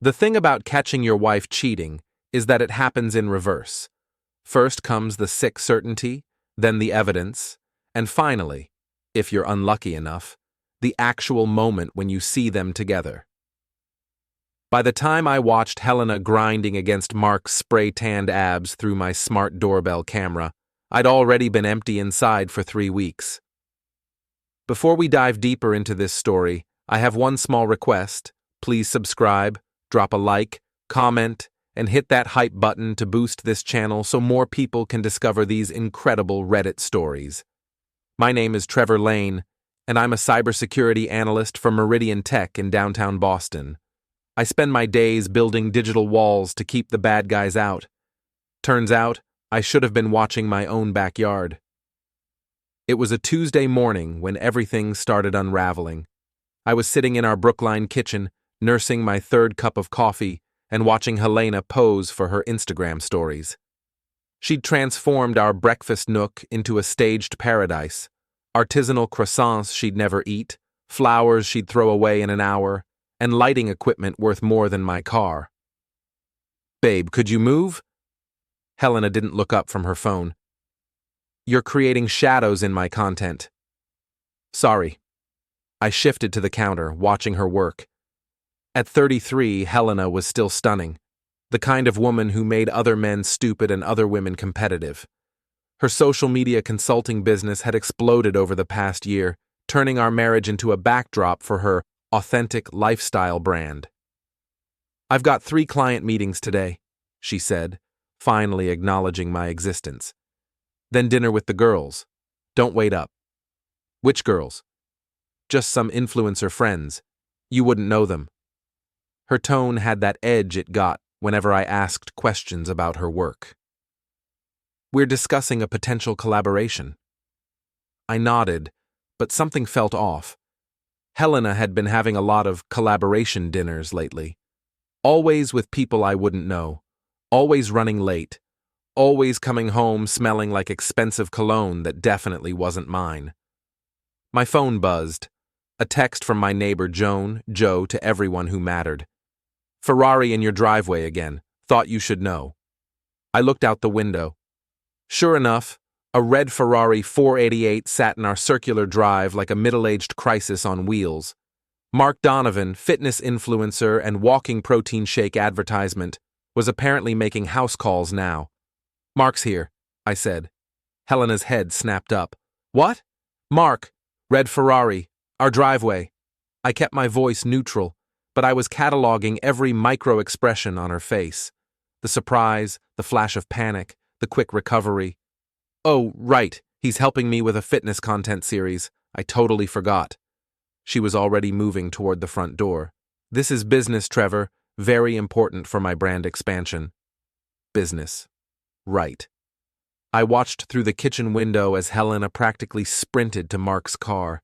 The thing about catching your wife cheating is that it happens in reverse. First comes the sick certainty, then the evidence, and finally, if you're unlucky enough, the actual moment when you see them together. By the time I watched Helena grinding against Mark's spray-tanned abs through my smart doorbell camera, I'd already been empty inside for 3 weeks. Before we dive deeper into this story, I have one small request. Please subscribe, drop a like, comment, and hit that hype button to boost this channel so more people can discover these incredible Reddit stories. My name is Trevor Lane, and I'm a cybersecurity analyst for Meridian Tech in downtown Boston. I spend my days building digital walls to keep the bad guys out. Turns out, I should have been watching my own backyard. It was a Tuesday morning when everything started unraveling. I was sitting in our Brookline kitchen, nursing my third cup of coffee and watching Helena pose for her Instagram stories. She'd transformed our breakfast nook into a staged paradise. Artisanal croissants she'd never eat, flowers she'd throw away in an hour, and lighting equipment worth more than my car. "Babe, could you move?" Helena didn't look up from her phone. "You're creating shadows in my content." "Sorry." I shifted to the counter, watching her work. At 33, Helena was still stunning, the kind of woman who made other men stupid and other women competitive. Her social media consulting business had exploded over the past year, turning our marriage into a backdrop for her authentic lifestyle brand. "I've got 3 client meetings today," she said, finally acknowledging my existence. "Then dinner with the girls. Don't wait up." "Which girls?" "Just some influencer friends. You wouldn't know them." Her tone had that edge it got whenever I asked questions about her work. "We're discussing a potential collaboration." I nodded, but something felt off. Helena had been having a lot of collaboration dinners lately. Always with people I wouldn't know. Always running late. Always coming home smelling like expensive cologne that definitely wasn't mine. My phone buzzed. A text from my neighbor Joe to everyone who mattered. "Ferrari in your driveway again. Thought you should know." I looked out the window. Sure enough, a red Ferrari 488 sat in our circular drive like a middle-aged crisis on wheels. Mark Donovan, fitness influencer and walking protein shake advertisement, was apparently making house calls now. "Mark's here," I said. Helena's head snapped up. "What?" "Mark, red Ferrari, our driveway." I kept my voice neutral, but I was cataloging every micro-expression on her face. The surprise, the flash of panic, the quick recovery. "Oh, right, he's helping me with a fitness content series. I totally forgot." She was already moving toward the front door. "This is business, Trevor. Very important for my brand expansion." Business. Right. I watched through the kitchen window as Helena practically sprinted to Mark's car.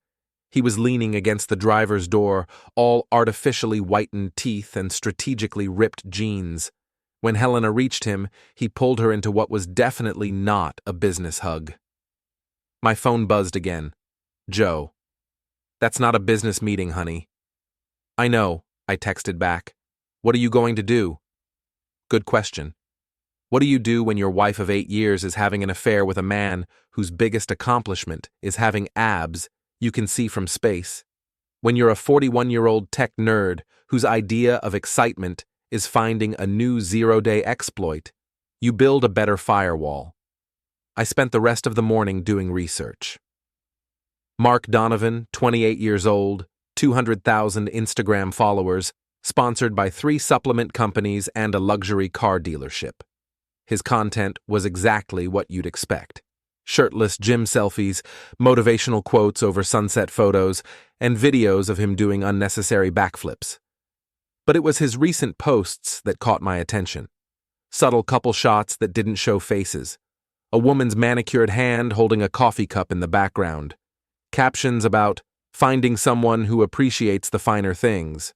He was leaning against the driver's door, all artificially whitened teeth and strategically ripped jeans. When Helena reached him, he pulled her into what was definitely not a business hug. My phone buzzed again. "Joe." "That's not a business meeting, honey." "I know," I texted back. "What are you going to do?" "Good question. What do you do when your wife of 8 years is having an affair with a man whose biggest accomplishment is having abs you can see from space? When you're a 41-year-old tech nerd whose idea of excitement is finding a new zero-day exploit, you build a better firewall. I spent the rest of the morning doing research. Mark Donovan, 28 years old, 200,000 Instagram followers, sponsored by 3 supplement companies and a luxury car dealership. His content was exactly what you'd expect. Shirtless gym selfies, motivational quotes over sunset photos, and videos of him doing unnecessary backflips. But it was his recent posts that caught my attention. Subtle couple shots that didn't show faces. A woman's manicured hand holding a coffee cup in the background. Captions about finding someone who appreciates the finer things.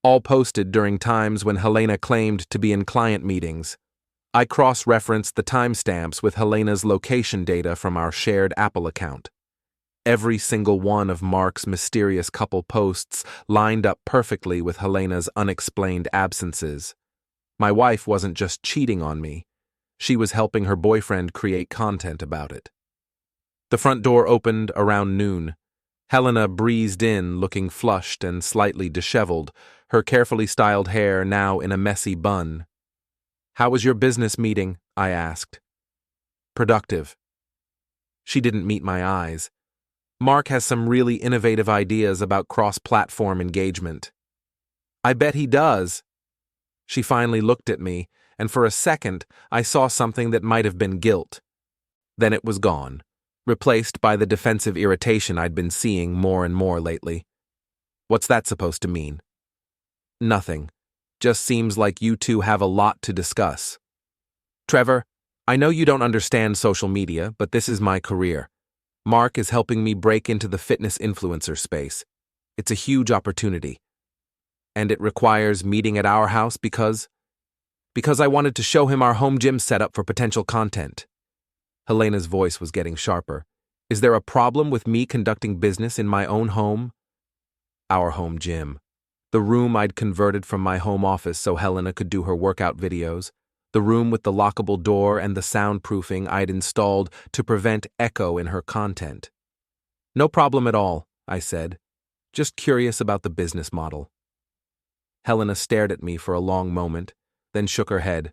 All posted during times when Helena claimed to be in client meetings. I cross-referenced the timestamps with Helena's location data from our shared Apple account. Every single one of Mark's mysterious couple posts lined up perfectly with Helena's unexplained absences. My wife wasn't just cheating on me. She was helping her boyfriend create content about it. The front door opened around noon. Helena breezed in, looking flushed and slightly disheveled, her carefully styled hair now in a messy bun. "How was your business meeting?" I asked. "Productive." She didn't meet my eyes. Mark has some really innovative ideas about cross-platform engagement. "I bet he does." She finally looked at me, and for a second I saw something that might have been guilt. Then it was gone, replaced by the defensive irritation I'd been seeing more and more lately. "What's that supposed to mean?" "Nothing. Just seems like you two have a lot to discuss." "Trevor, I know you don't understand social media, but this is my career. Mark is helping me break into the fitness influencer space. It's a huge opportunity. And it requires meeting at our house because I wanted to show him our home gym setup for potential content." Helena's voice was getting sharper. "Is there a problem with me conducting business in my own home?" Our home gym. The room I'd converted from my home office so Helena could do her workout videos. The room with the lockable door and the soundproofing I'd installed to prevent echo in her content. "No problem at all," I said. "Just curious about the business model." Helena stared at me for a long moment, then shook her head.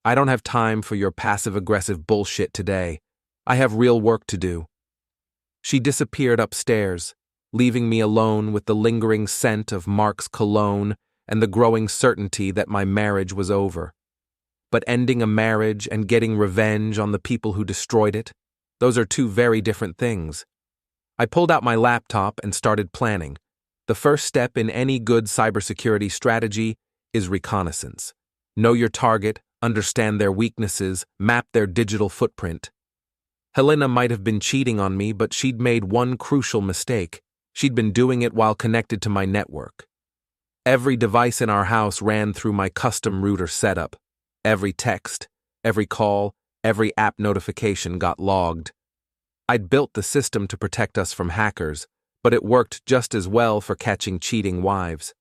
"I don't have time for your passive-aggressive bullshit today. I have real work to do." She disappeared upstairs, leaving me alone with the lingering scent of Mark's cologne and the growing certainty that my marriage was over. But ending a marriage and getting revenge on the people who destroyed it, those are two very different things. I pulled out my laptop and started planning. The first step in any good cybersecurity strategy is reconnaissance. Know your target, understand their weaknesses, map their digital footprint. Helena might have been cheating on me, but she'd made one crucial mistake. She'd been doing it while connected to my network. Every device in our house ran through my custom router setup. Every text, every call, every app notification got logged. I'd built the system to protect us from hackers, but it worked just as well for catching cheating wives.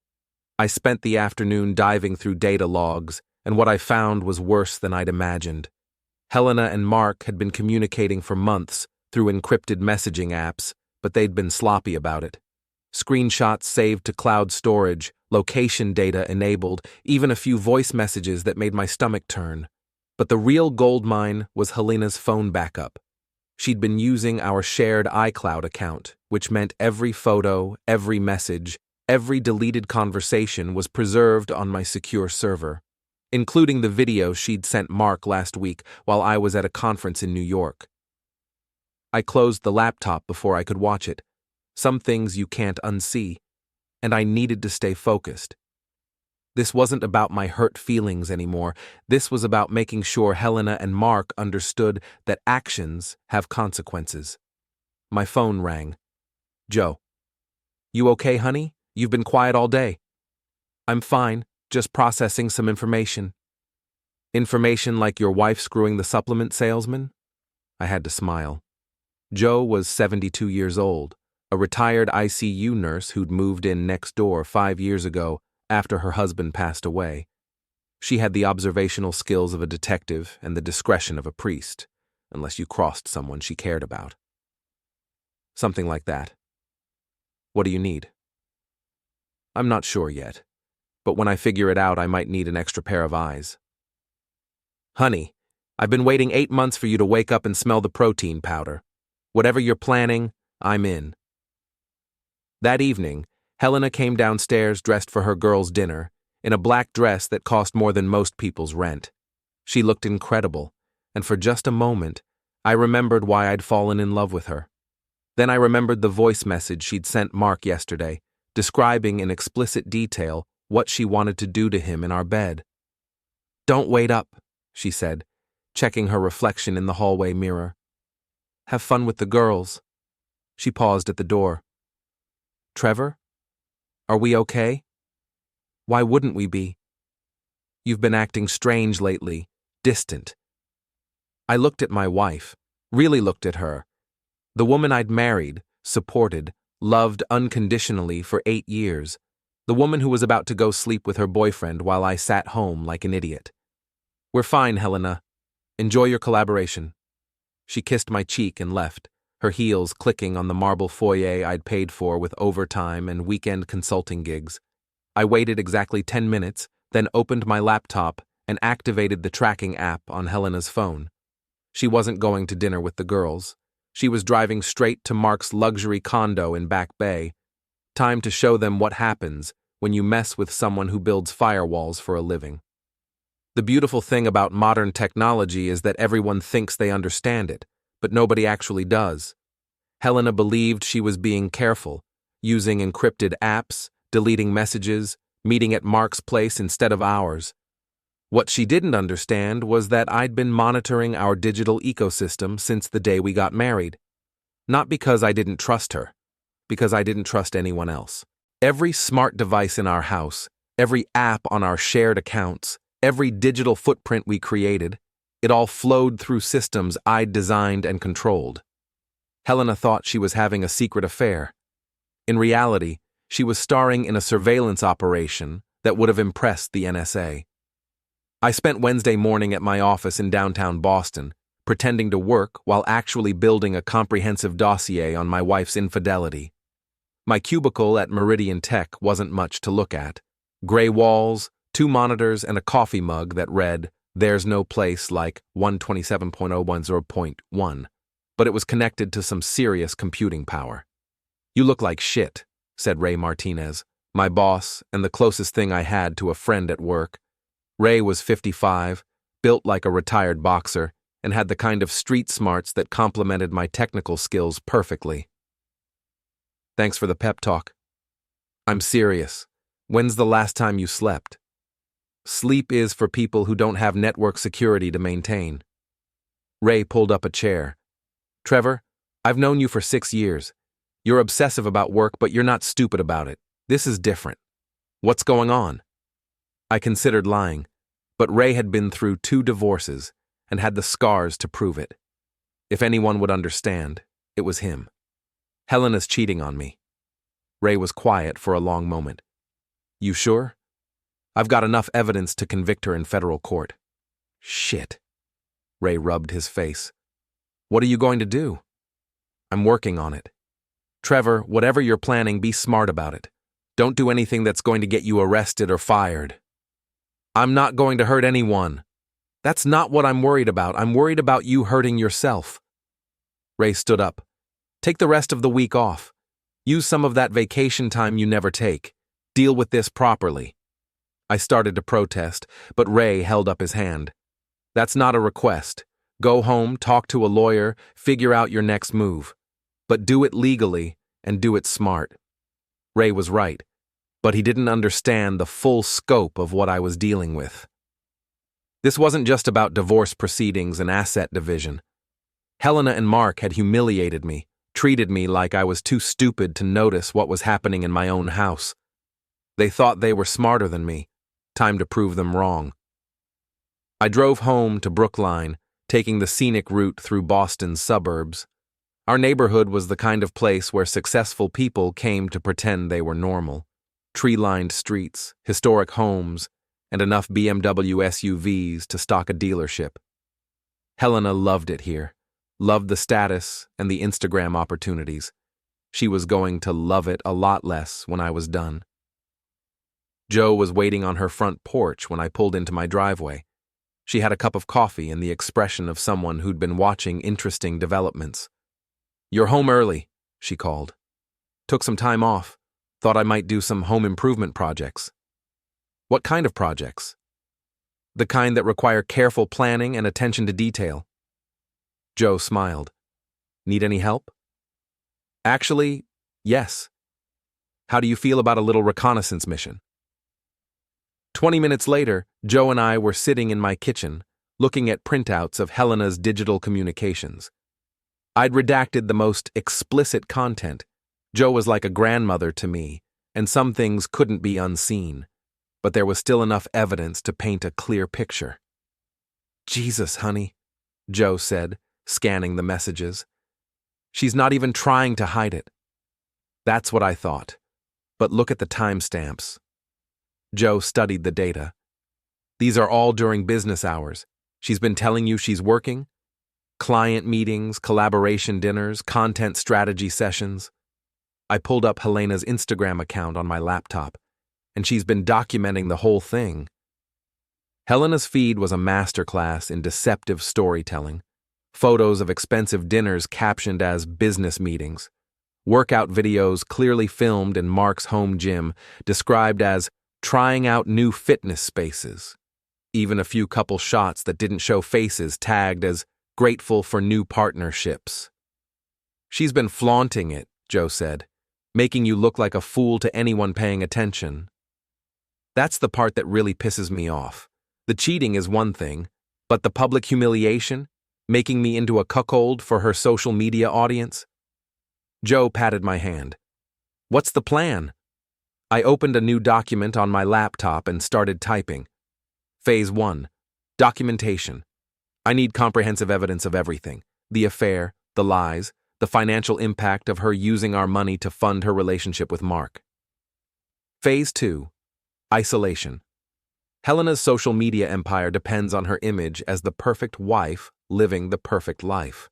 I spent the afternoon diving through data logs, and what I found was worse than I'd imagined. Helena and Mark had been communicating for months through encrypted messaging apps, but they'd been sloppy about it. Screenshots saved to cloud storage, location data enabled, even a few voice messages that made my stomach turn. But the real goldmine was Helena's phone backup. She'd been using our shared iCloud account, which meant every photo, every message, every deleted conversation was preserved on my secure server, including the video she'd sent Mark last week while I was at a conference in New York. I closed the laptop before I could watch it. Some things you can't unsee, and I needed to stay focused. This wasn't about my hurt feelings anymore. This was about making sure Helena and Mark understood that actions have consequences. My phone rang. "Joe." "You okay, honey? You've been quiet all day." "I'm fine, just processing some information." "Information like your wife screwing the supplement salesman?" I had to smile. Joe was 72 years old, a retired ICU nurse who'd moved in next door 5 years ago after her husband passed away. She had the observational skills of a detective and the discretion of a priest, unless you crossed someone she cared about. Something like that. "What do you need?" "I'm not sure yet, but when I figure it out, I might need an extra pair of eyes." "Honey, I've been waiting 8 months for you to wake up and smell the protein powder. Whatever you're planning, I'm in." That evening, Helena came downstairs dressed for her girls' dinner, in a black dress that cost more than most people's rent. She looked incredible, and for just a moment, I remembered why I'd fallen in love with her. Then I remembered the voice message she'd sent Mark yesterday, describing in explicit detail what she wanted to do to him in our bed. "Don't wait up," she said, checking her reflection in the hallway mirror. "Have fun with the girls." She paused at the door. "Trevor? Are we okay?" "Why wouldn't we be? You've been acting strange lately, distant." I looked at my wife, really looked at her, the woman I'd married, supported, loved unconditionally for 8 years. The woman who was about to go sleep with her boyfriend while I sat home like an idiot. "We're fine, Helena. Enjoy your collaboration." She kissed my cheek and left, her heels clicking on the marble foyer I'd paid for with overtime and weekend consulting gigs. I waited exactly 10 minutes, then opened my laptop and activated the tracking app on Helena's phone. She wasn't going to dinner with the girls. She was driving straight to Mark's luxury condo in Back Bay. Time to show them what happens when you mess with someone who builds firewalls for a living. The beautiful thing about modern technology is that everyone thinks they understand it, but nobody actually does. Helena believed she was being careful, using encrypted apps, deleting messages, meeting at Mark's place instead of ours. What she didn't understand was that I'd been monitoring our digital ecosystem since the day we got married. Not because I didn't trust her, because I didn't trust anyone else. Every smart device in our house, every app on our shared accounts, every digital footprint we created, it all flowed through systems I'd designed and controlled. Helena thought she was having a secret affair. In reality, she was starring in a surveillance operation that would have impressed the NSA. I spent Wednesday morning at my office in downtown Boston, pretending to work while actually building a comprehensive dossier on my wife's infidelity. My cubicle at Meridian Tech wasn't much to look at. Gray walls, 2 monitors, and a coffee mug that read, "There's no place like 127.010.1, but it was connected to some serious computing power. "You look like shit," said Ray Martinez, my boss and the closest thing I had to a friend at work. Ray was 55, built like a retired boxer, and had the kind of street smarts that complemented my technical skills perfectly. "Thanks for the pep talk. I'm serious. When's the last time you slept?" "Sleep is for people who don't have network security to maintain." Ray pulled up a chair. "Trevor, I've known you for 6 years. You're obsessive about work, but you're not stupid about it. This is different. What's going on?" I considered lying, but Ray had been through 2 divorces and had the scars to prove it. If anyone would understand, it was him. "Helena's cheating on me." Ray was quiet for a long moment. "You sure?" "I've got enough evidence to convict her in federal court." "Shit." Ray rubbed his face. "What are you going to do?" "I'm working on it." "Trevor, whatever you're planning, be smart about it. Don't do anything that's going to get you arrested or fired." "I'm not going to hurt anyone." "That's not what I'm worried about. I'm worried about you hurting yourself." Ray stood up. "Take the rest of the week off. Use some of that vacation time you never take. Deal with this properly." I started to protest, but Ray held up his hand. "That's not a request. Go home, talk to a lawyer, figure out your next move. But do it legally and do it smart." Ray was right, but he didn't understand the full scope of what I was dealing with. This wasn't just about divorce proceedings and asset division. Helena and Mark had humiliated me, treated me like I was too stupid to notice what was happening in my own house. They thought they were smarter than me. Time to prove them wrong. I drove home to Brookline, taking the scenic route through Boston's suburbs. Our neighborhood was the kind of place where successful people came to pretend they were normal. Tree-lined streets, historic homes, and enough BMW SUVs to stock a dealership. Helena loved it here, loved the status and the Instagram opportunities. She was going to love it a lot less when I was done. Jo was waiting on her front porch when I pulled into my driveway. She had a cup of coffee and the expression of someone who'd been watching interesting developments. "You're home early," she called. "Took some time off. Thought I might do some home improvement projects." "What kind of projects?" "The kind that require careful planning and attention to detail." Jo smiled. "Need any help?" "Actually, yes. How do you feel about a little reconnaissance mission?" 20 minutes later, Jo and I were sitting in my kitchen, looking at printouts of Helena's digital communications. I'd redacted the most explicit content. Jo was like a grandmother to me, and some things couldn't be unseen, but there was still enough evidence to paint a clear picture. "Jesus, honey," Jo said, scanning the messages. "She's not even trying to hide it. That's what I thought. But look at the timestamps. Joe studied the data. These are all during business hours. She's been telling you she's working? Client meetings, collaboration dinners, content strategy sessions. I pulled up Helena's Instagram account on my laptop, and she's been documenting the whole thing. Helena's feed was a masterclass in deceptive storytelling. Photos of expensive dinners captioned as business meetings. Workout videos clearly filmed in Mark's home gym described as trying out new fitness spaces. Even a few couple shots that didn't show faces tagged as grateful for new partnerships. She's been flaunting it, Joe said, making you look like a fool to anyone paying attention. That's the part that really pisses me off. The cheating is one thing, but the public humiliation, making me into a cuckold for her social media audience? Joe patted my hand. What's the plan? I opened a new document on my laptop and started typing. Phase 1. Documentation. I need comprehensive evidence of everything. The affair, the lies, the financial impact of her using our money to fund her relationship with Mark. Phase 2. Isolation. Helena's social media empire depends on her image as the perfect wife living the perfect life.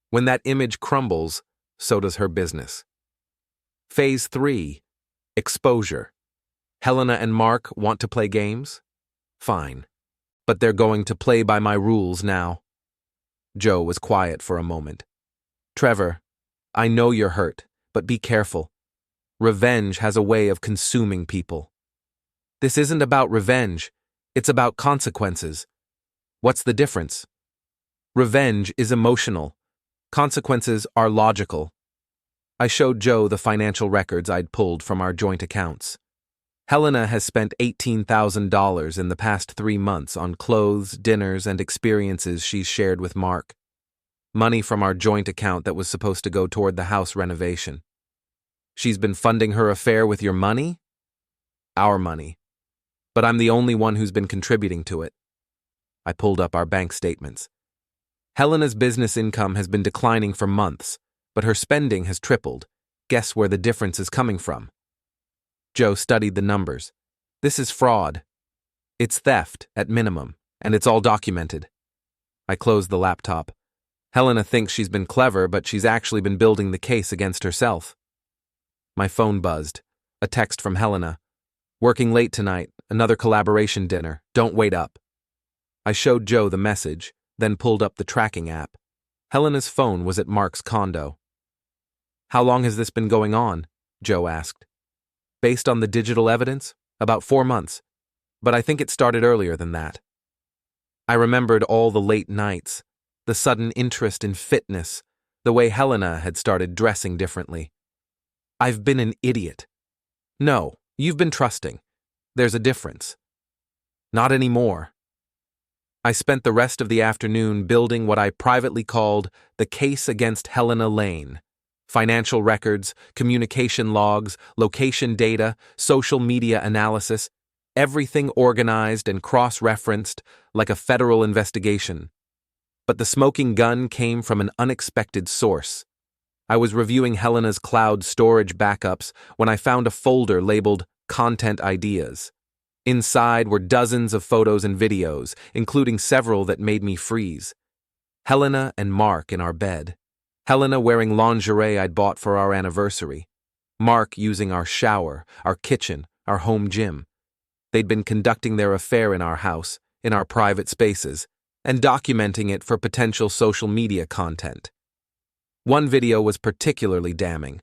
When that image crumbles, so does her business. Phase 3. Exposure. Helena and Mark want to play games? Fine. But they're going to play by my rules now. Joe was quiet for a moment. Trevor, I know you're hurt, but be careful. Revenge has a way of consuming people. This isn't about revenge. It's about consequences. What's the difference? Revenge is emotional. Consequences are logical. I showed Joe the financial records I'd pulled from our joint accounts. Helena has spent $18,000 in the past 3 months on clothes, dinners, and experiences she's shared with Mark. Money from our joint account that was supposed to go toward the house renovation. She's been funding her affair with your money? Our money. But I'm the only one who's been contributing to it. I pulled up our bank statements. Helena's business income has been declining for months, but her spending has tripled. Guess where the difference is coming from? Joe studied the numbers. This is fraud. It's theft, at minimum, and it's all documented. I closed the laptop. Helena thinks she's been clever, but she's actually been building the case against herself. My phone buzzed. A text from Helena. Working late tonight, another collaboration dinner. Don't wait up. I showed Joe the message, then pulled up the tracking app. Helena's phone was at Mark's condo. How long has this been going on? Joe asked. Based on the digital evidence, about 4 months. But I think it started earlier than that. I remembered all the late nights, the sudden interest in fitness, the way Helena had started dressing differently. I've been an idiot. No, you've been trusting. There's a difference. Not anymore. I spent the rest of the afternoon building what I privately called the case against Helena Lane. Financial records, communication logs, location data, social media analysis, everything organized and cross-referenced like a federal investigation. But the smoking gun came from an unexpected source. I was reviewing Helena's cloud storage backups when I found a folder labeled Content Ideas. Inside were dozens of photos and videos, including several that made me freeze. Helena and Mark in our bed. Helena wearing lingerie I'd bought for our anniversary. Mark using our shower, our kitchen, our home gym. They'd been conducting their affair in our house, in our private spaces, and documenting it for potential social media content. One video was particularly damning.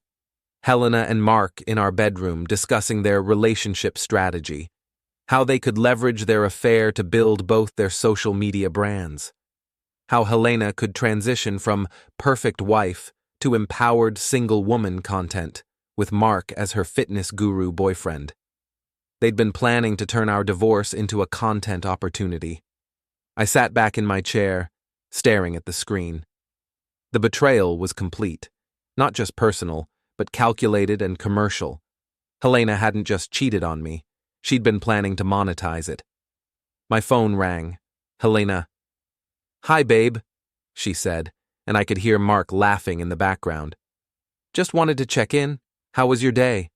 Helena and Mark in our bedroom discussing their relationship strategy, how they could leverage their affair to build both their social media brands, how Helena could transition from perfect wife to empowered single woman content, with Mark as her fitness guru boyfriend. They'd been planning to turn our divorce into a content opportunity. I sat back in my chair, staring at the screen. The betrayal was complete, not just personal, but calculated and commercial. Helena hadn't just cheated on me. She'd been planning to monetize it. My phone rang. Helena. Hi, babe, she said, and I could hear Mark laughing in the background. Just wanted to check in. How was your day?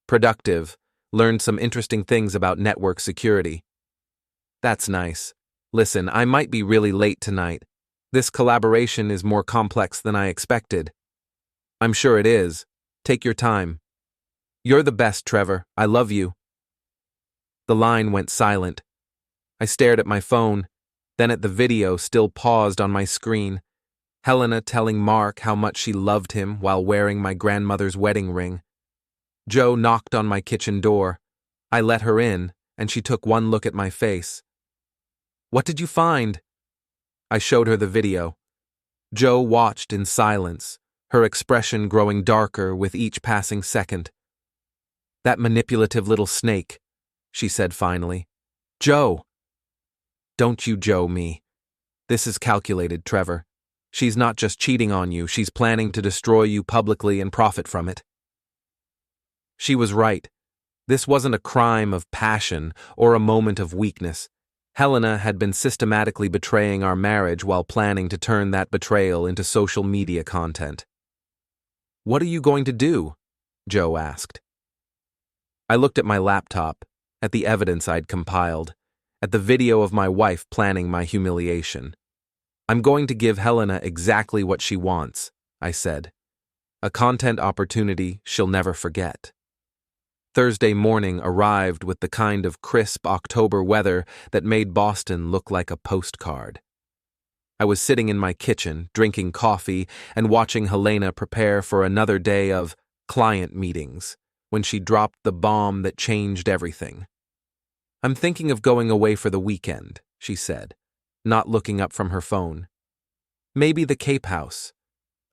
Productive. Learned some interesting things about network security. That's nice. Listen, I might be really late tonight. This collaboration is more complex than I expected. I'm sure it is. Take your time. You're the best, Trevor. I love you. The line went silent. I stared at my phone, then at the video still paused on my screen. Helena telling Mark how much she loved him while wearing my grandmother's wedding ring. Jo knocked on my kitchen door. I let her in, and she took one look at my face. What did you find? I showed her the video. Jo watched in silence, her expression growing darker with each passing second. That manipulative little snake, she said finally. Jo! Don't you Jo me. This is calculated, Trevor. She's not just cheating on you, she's planning to destroy you publicly and profit from it. She was right. This wasn't a crime of passion or a moment of weakness. Helena had been systematically betraying our marriage while planning to turn that betrayal into social media content. What are you going to do? Jo asked. I looked at my laptop, at the evidence I'd compiled, at the video of my wife planning my humiliation. I'm going to give Helena exactly what she wants, I said. A content opportunity she'll never forget. Thursday morning arrived with the kind of crisp October weather that made Boston look like a postcard. I was sitting in my kitchen, drinking coffee and watching Helena prepare for another day of client meetings when she dropped the bomb that changed everything. I'm thinking of going away for the weekend, she said, not looking up from her phone. Maybe the Cape House.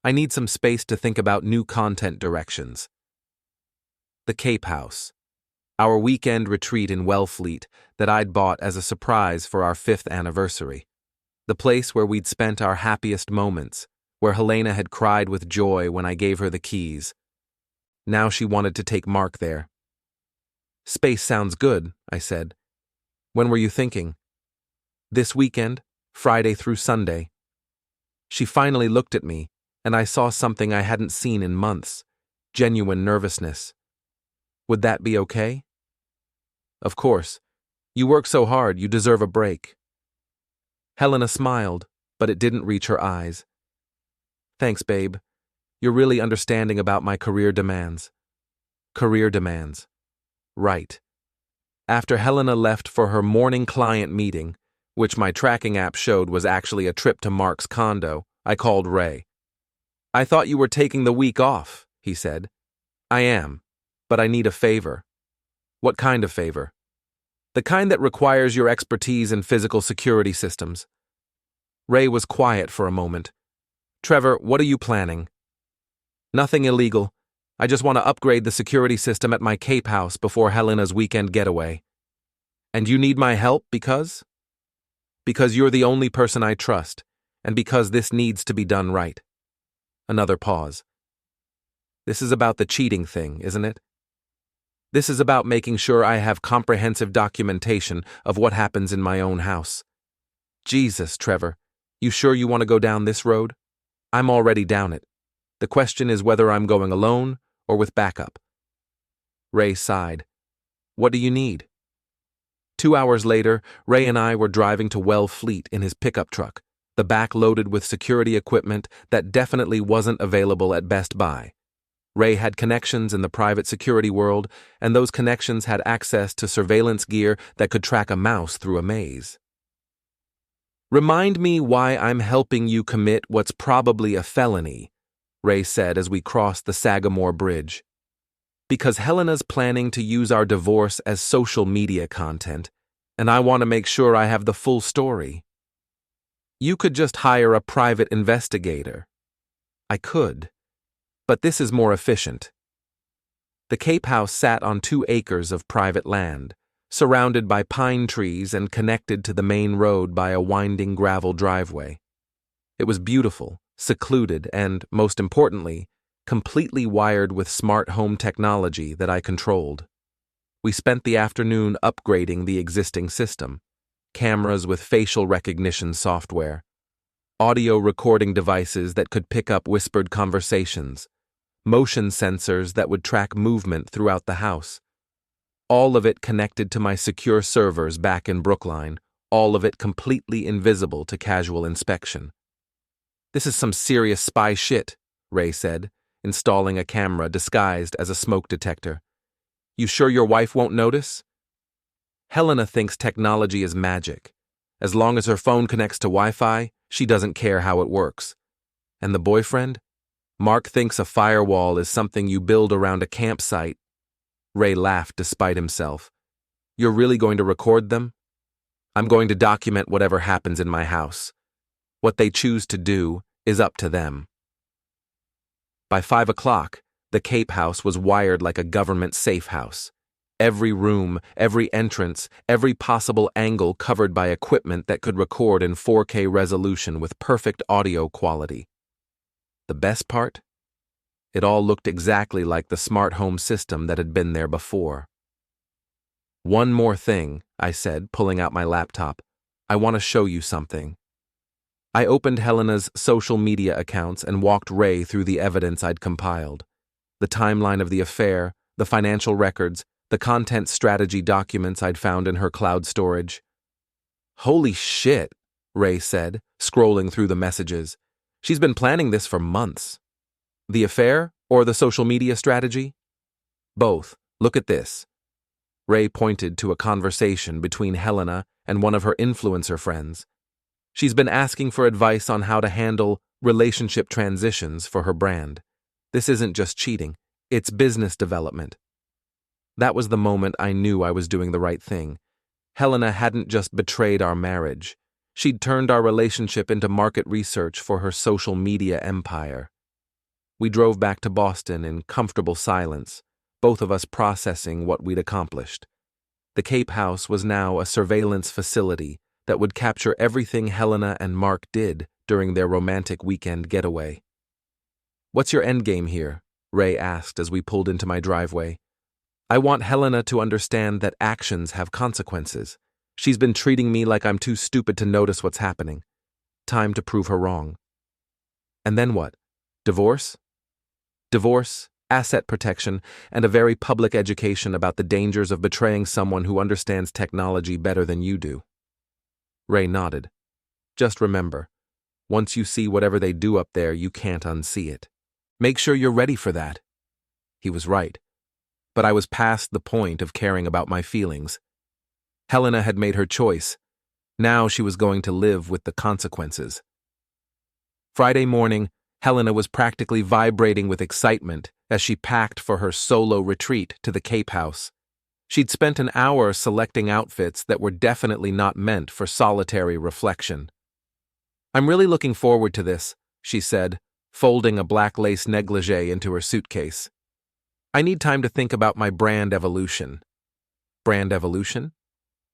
I need some space to think about new content directions. The Cape House, our weekend retreat in Wellfleet that I'd bought as a surprise for our 5th anniversary. The place where we'd spent our happiest moments, where Helena had cried with joy when I gave her the keys. Now she wanted to take Mark there. Space sounds good, I said. When were you thinking? This weekend, Friday through Sunday. She finally looked at me, and I saw something I hadn't seen in months, genuine nervousness. Would that be okay? Of course. You work so hard, you deserve a break. Helena smiled, but it didn't reach her eyes. Thanks, babe. You're really understanding about my career demands. Career demands. Right. After Helena left for her morning client meeting, which my tracking app showed was actually a trip to Mark's condo, I called Ray. I thought you were taking the week off, he said. I am. But I need a favor. What kind of favor? The kind that requires your expertise in physical security systems. Ray was quiet for a moment. Trevor, what are you planning? Nothing illegal. I just want to upgrade the security system at my Cape House before Helena's weekend getaway. And you need my help because? Because you're the only person I trust, and because this needs to be done right. Another pause. This is about the cheating thing, isn't it? This is about making sure I have comprehensive documentation of what happens in my own house. Jesus, Trevor, you sure you want to go down this road? I'm already down it. The question is whether I'm going alone or with backup. Ray sighed. What do you need? 2 hours later, Ray and I were driving to Wellfleet in his pickup truck, the back loaded with security equipment that definitely wasn't available at Best Buy. Ray had connections in the private security world, and those connections had access to surveillance gear that could track a mouse through a maze. Remind me why I'm helping you commit what's probably a felony, Ray said as we crossed the Sagamore Bridge. Because Helena's planning to use our divorce as social media content, and I want to make sure I have the full story. You could just hire a private investigator. I could. But this is more efficient. The Cape House sat on 2 acres of private land, surrounded by pine trees and connected to the main road by a winding gravel driveway. It was beautiful, secluded, and, most importantly, completely wired with smart home technology that I controlled. We spent the afternoon upgrading the existing system, cameras with facial recognition software, audio recording devices that could pick up whispered conversations, motion sensors that would track movement throughout the house. All of it connected to my secure servers back in Brookline, all of it completely invisible to casual inspection. "This is some serious spy shit," Ray said, installing a camera disguised as a smoke detector. "You sure your wife won't notice?" Helena thinks technology is magic. As long as her phone connects to Wi-Fi, she doesn't care how it works. And the boyfriend? Mark thinks a firewall is something you build around a campsite. Ray laughed despite himself. "You're really going to record them?" "I'm going to document whatever happens in my house. What they choose to do is up to them." By 5 o'clock, the Cape House was wired like a government safe house. Every room, every entrance, every possible angle covered by equipment that could record in 4K resolution with perfect audio quality. The best part? It all looked exactly like the smart home system that had been there before. "One more thing," I said, pulling out my laptop. "I want to show you something." I opened Helena's social media accounts and walked Ray through the evidence I'd compiled. The timeline of the affair, the financial records, the content strategy documents I'd found in her cloud storage. "Holy shit," Ray said, scrolling through the messages. "She's been planning this for months." "The affair or the social media strategy?" "Both. Look at this." Ray pointed to a conversation between Helena and one of her influencer friends. She's been asking for advice on how to handle relationship transitions for her brand. This isn't just cheating, it's business development. That was the moment I knew I was doing the right thing. Helena hadn't just betrayed our marriage. She'd turned our relationship into market research for her social media empire. We drove back to Boston in comfortable silence, both of us processing what we'd accomplished. The Cape House was now a surveillance facility that would capture everything Helena and Mark did during their romantic weekend getaway. "What's your endgame here?" Ray asked as we pulled into my driveway. "I want Helena to understand that actions have consequences. She's been treating me like I'm too stupid to notice what's happening. Time to prove her wrong." "And then what? Divorce?" "Divorce, asset protection, and a very public education about the dangers of betraying someone who understands technology better than you do." Ray nodded. "Just remember, once you see whatever they do up there, you can't unsee it. Make sure you're ready for that." He was right. But I was past the point of caring about my feelings. Helena had made her choice. Now she was going to live with the consequences. Friday morning, Helena was practically vibrating with excitement as she packed for her solo retreat to the Cape House. She'd spent an hour selecting outfits that were definitely not meant for solitary reflection. "I'm really looking forward to this," she said, folding a black lace negligee into her suitcase. "I need time to think about my brand evolution." "Brand evolution?"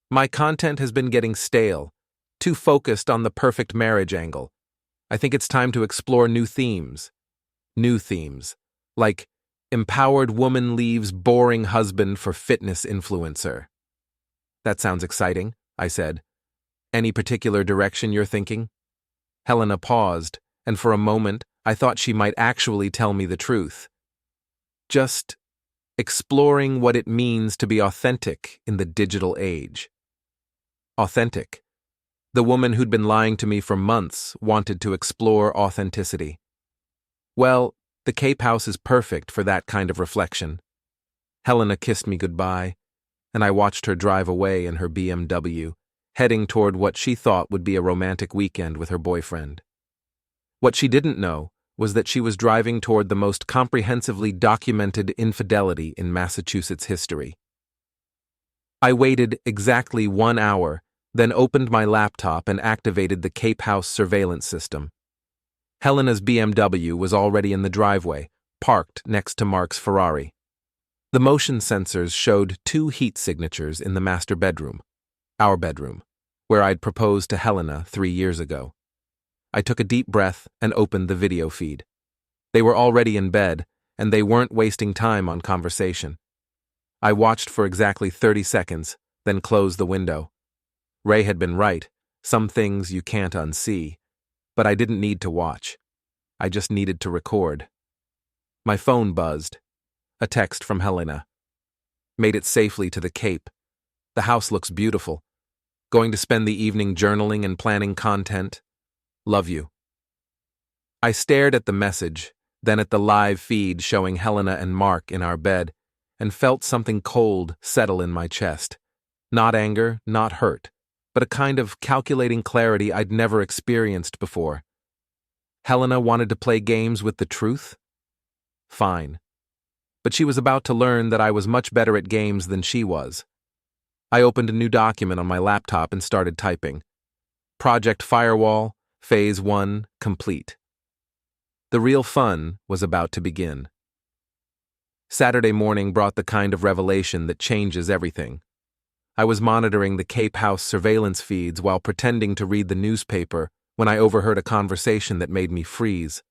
"My content has been getting stale, too focused on the perfect marriage angle. I think it's time to explore new themes. New themes, like empowered woman leaves boring husband for fitness influencer." "That sounds exciting," I said. "Any particular direction you're thinking?" Helena paused, and for a moment I thought she might actually tell me the truth. "Just exploring what it means to be authentic in the digital age." Authentic. The woman who'd been lying to me for months wanted to explore authenticity. Well, the Cape House is perfect for that kind of reflection. Helena kissed me goodbye, and I watched her drive away in her BMW, heading toward what she thought would be a romantic weekend with her boyfriend. What she didn't know was that she was driving toward the most comprehensively documented infidelity in Massachusetts history. I waited exactly 1 hour, then opened my laptop and activated the Cape House surveillance system. Helena's BMW was already in the driveway, parked next to Mark's Ferrari. The motion sensors showed 2 heat signatures in the master bedroom, our bedroom, where I'd proposed to Helena 3 years ago. I took a deep breath and opened the video feed. They were already in bed, and they weren't wasting time on conversation. I watched for exactly 30 seconds, then closed the window. Ray had been right, some things you can't unsee. But I didn't need to watch. I just needed to record. My phone buzzed. A text from Helena. Made it safely to the Cape. The house looks beautiful. Going to spend the evening journaling and planning content. Love you. I stared at the message, then at the live feed showing Helena and Mark in our bed, and felt something cold settle in my chest. Not anger, not hurt, but a kind of calculating clarity I'd never experienced before. Helena wanted to play games with the truth? Fine. But she was about to learn that I was much better at games than she was. I opened a new document on my laptop and started typing. Project Firewall, Phase 1, complete. The real fun was about to begin. Saturday morning brought the kind of revelation that changes everything. I was monitoring the Cape House surveillance feeds while pretending to read the newspaper when I overheard a conversation that made me freeze.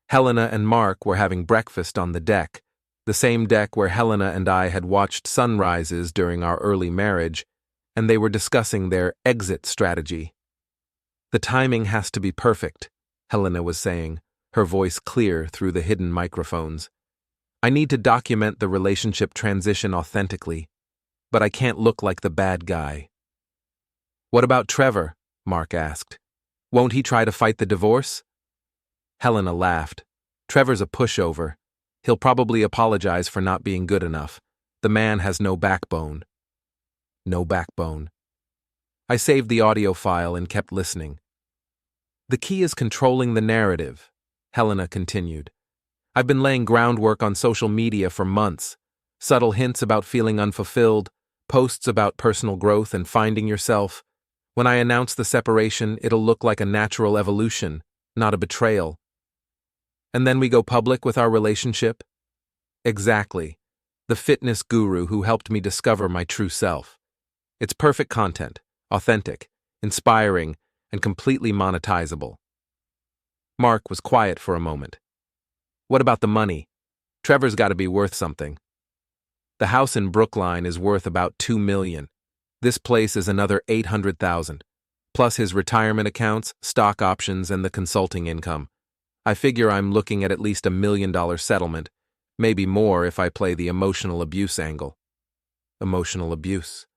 Helena and Mark were having breakfast on the deck, the same deck where Helena and I had watched sunrises during our early marriage, and they were discussing their exit strategy. The timing has to be perfect, Helena was saying, her voice clear through the hidden microphones. I need to document the relationship transition authentically, but I can't look like the bad guy. What about Trevor? Mark asked. Won't he try to fight the divorce? Helena laughed. Trevor's a pushover. He'll probably apologize for not being good enough. The man has no backbone. No backbone. I saved the audio file and kept listening. The key is controlling the narrative, Helena continued. I've been laying groundwork on social media for months. Subtle hints about feeling unfulfilled, posts about personal growth and finding yourself. When I announce the separation, it'll look like a natural evolution, not a betrayal. And then we go public with our relationship? Exactly. The fitness guru who helped me discover my true self. It's perfect content, authentic, inspiring, and completely monetizable. Mark was quiet for a moment. What about the money? Trevor's got to be worth something. The house in Brookline is worth about $2 million. This place is another $800,000, plus his retirement accounts, stock options, and the consulting income. I figure I'm looking at least $1 million settlement, maybe more if I play the emotional abuse angle. Emotional abuse.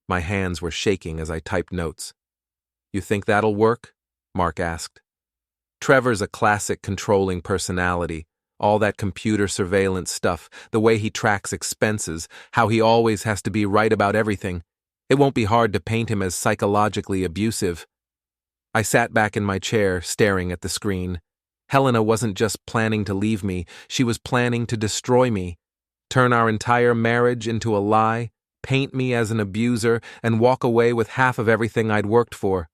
My hands were shaking as I typed notes. You think that'll work? Mark asked. Trevor's a classic controlling personality, all that computer surveillance stuff, the way he tracks expenses, how he always has to be right about everything. It won't be hard to paint him as psychologically abusive. I sat back in my chair, staring at the screen. Helena wasn't just planning to leave me, she was planning to destroy me, turn our entire marriage into a lie, paint me as an abuser, and walk away with half of everything I'd worked for,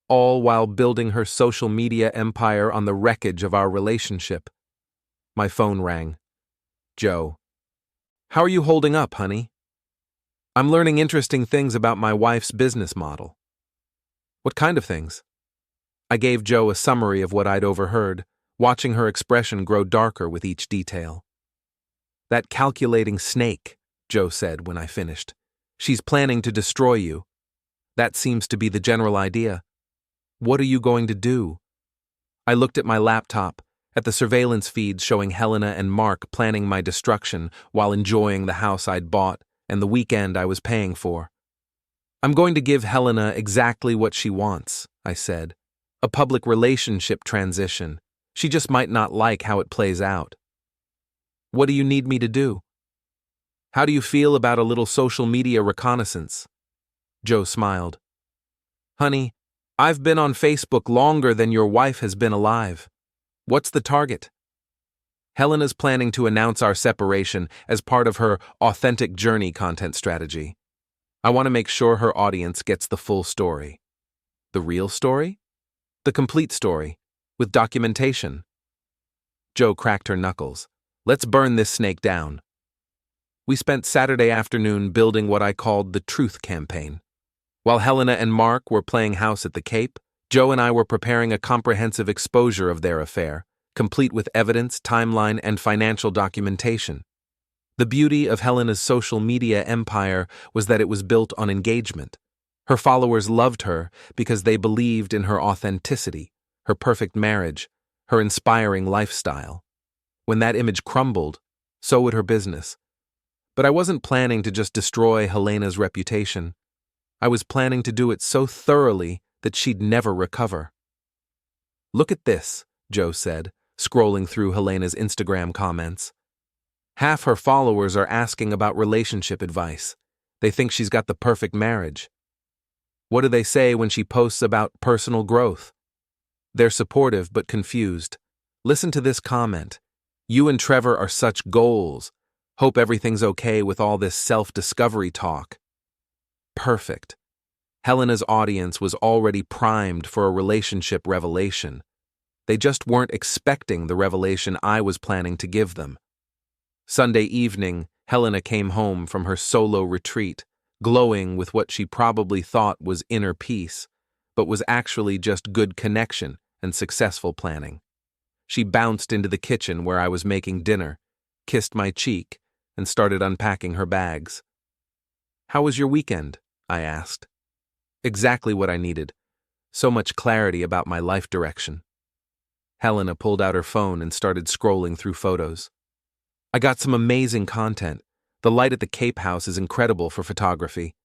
all while building her social media empire on the wreckage of our relationship. My phone rang. Joe. How are you holding up, honey? I'm learning interesting things about my wife's business model. What kind of things? I gave Joe a summary of what I'd overheard, watching her expression grow darker with each detail. That calculating snake, Joe said when I finished. She's planning to destroy you. That seems to be the general idea. What are you going to do? I looked at my laptop, at the surveillance feeds showing Helena and Mark planning my destruction while enjoying the house I'd bought and the weekend I was paying for. I'm going to give Helena exactly what she wants, I said. A public relationship transition. She just might not like how it plays out. What do you need me to do? How do you feel about a little social media reconnaissance? Joe smiled. Honey, I've been on Facebook longer than your wife has been alive. What's the target? Helena's planning to announce our separation as part of her authentic journey content strategy. I want to make sure her audience gets the full story. The real story? The complete story, with documentation. Joe cracked her knuckles. Let's burn this snake down. We spent Saturday afternoon building what I called the Truth Campaign. While Helena and Mark were playing house at the Cape, Joe and I were preparing a comprehensive exposure of their affair, complete with evidence, timeline, and financial documentation. The beauty of Helena's social media empire was that it was built on engagement. Her followers loved her because they believed in her authenticity, her perfect marriage, her inspiring lifestyle. When that image crumbled, so would her business. But I wasn't planning to just destroy Helena's reputation. I was planning to do it so thoroughly that she'd never recover. "Look at this," Joe said, scrolling through Helena's Instagram comments. Half her followers are asking about relationship advice. They think she's got the perfect marriage. What do they say when she posts about personal growth? They're supportive but confused. Listen to this comment. "You and Trevor are such goals. Hope everything's okay with all this self-discovery talk." Perfect. Helena's audience was already primed for a relationship revelation. They just weren't expecting the revelation I was planning to give them. Sunday evening, Helena came home from her solo retreat, glowing with what she probably thought was inner peace, but was actually just good connection and successful planning. She bounced into the kitchen where I was making dinner, kissed my cheek, and started unpacking her bags. "How was your weekend?" I asked. Exactly what I needed. So much clarity about my life direction. Helena pulled out her phone and started scrolling through photos. "I got some amazing content. The light at the Cape House is incredible for photography."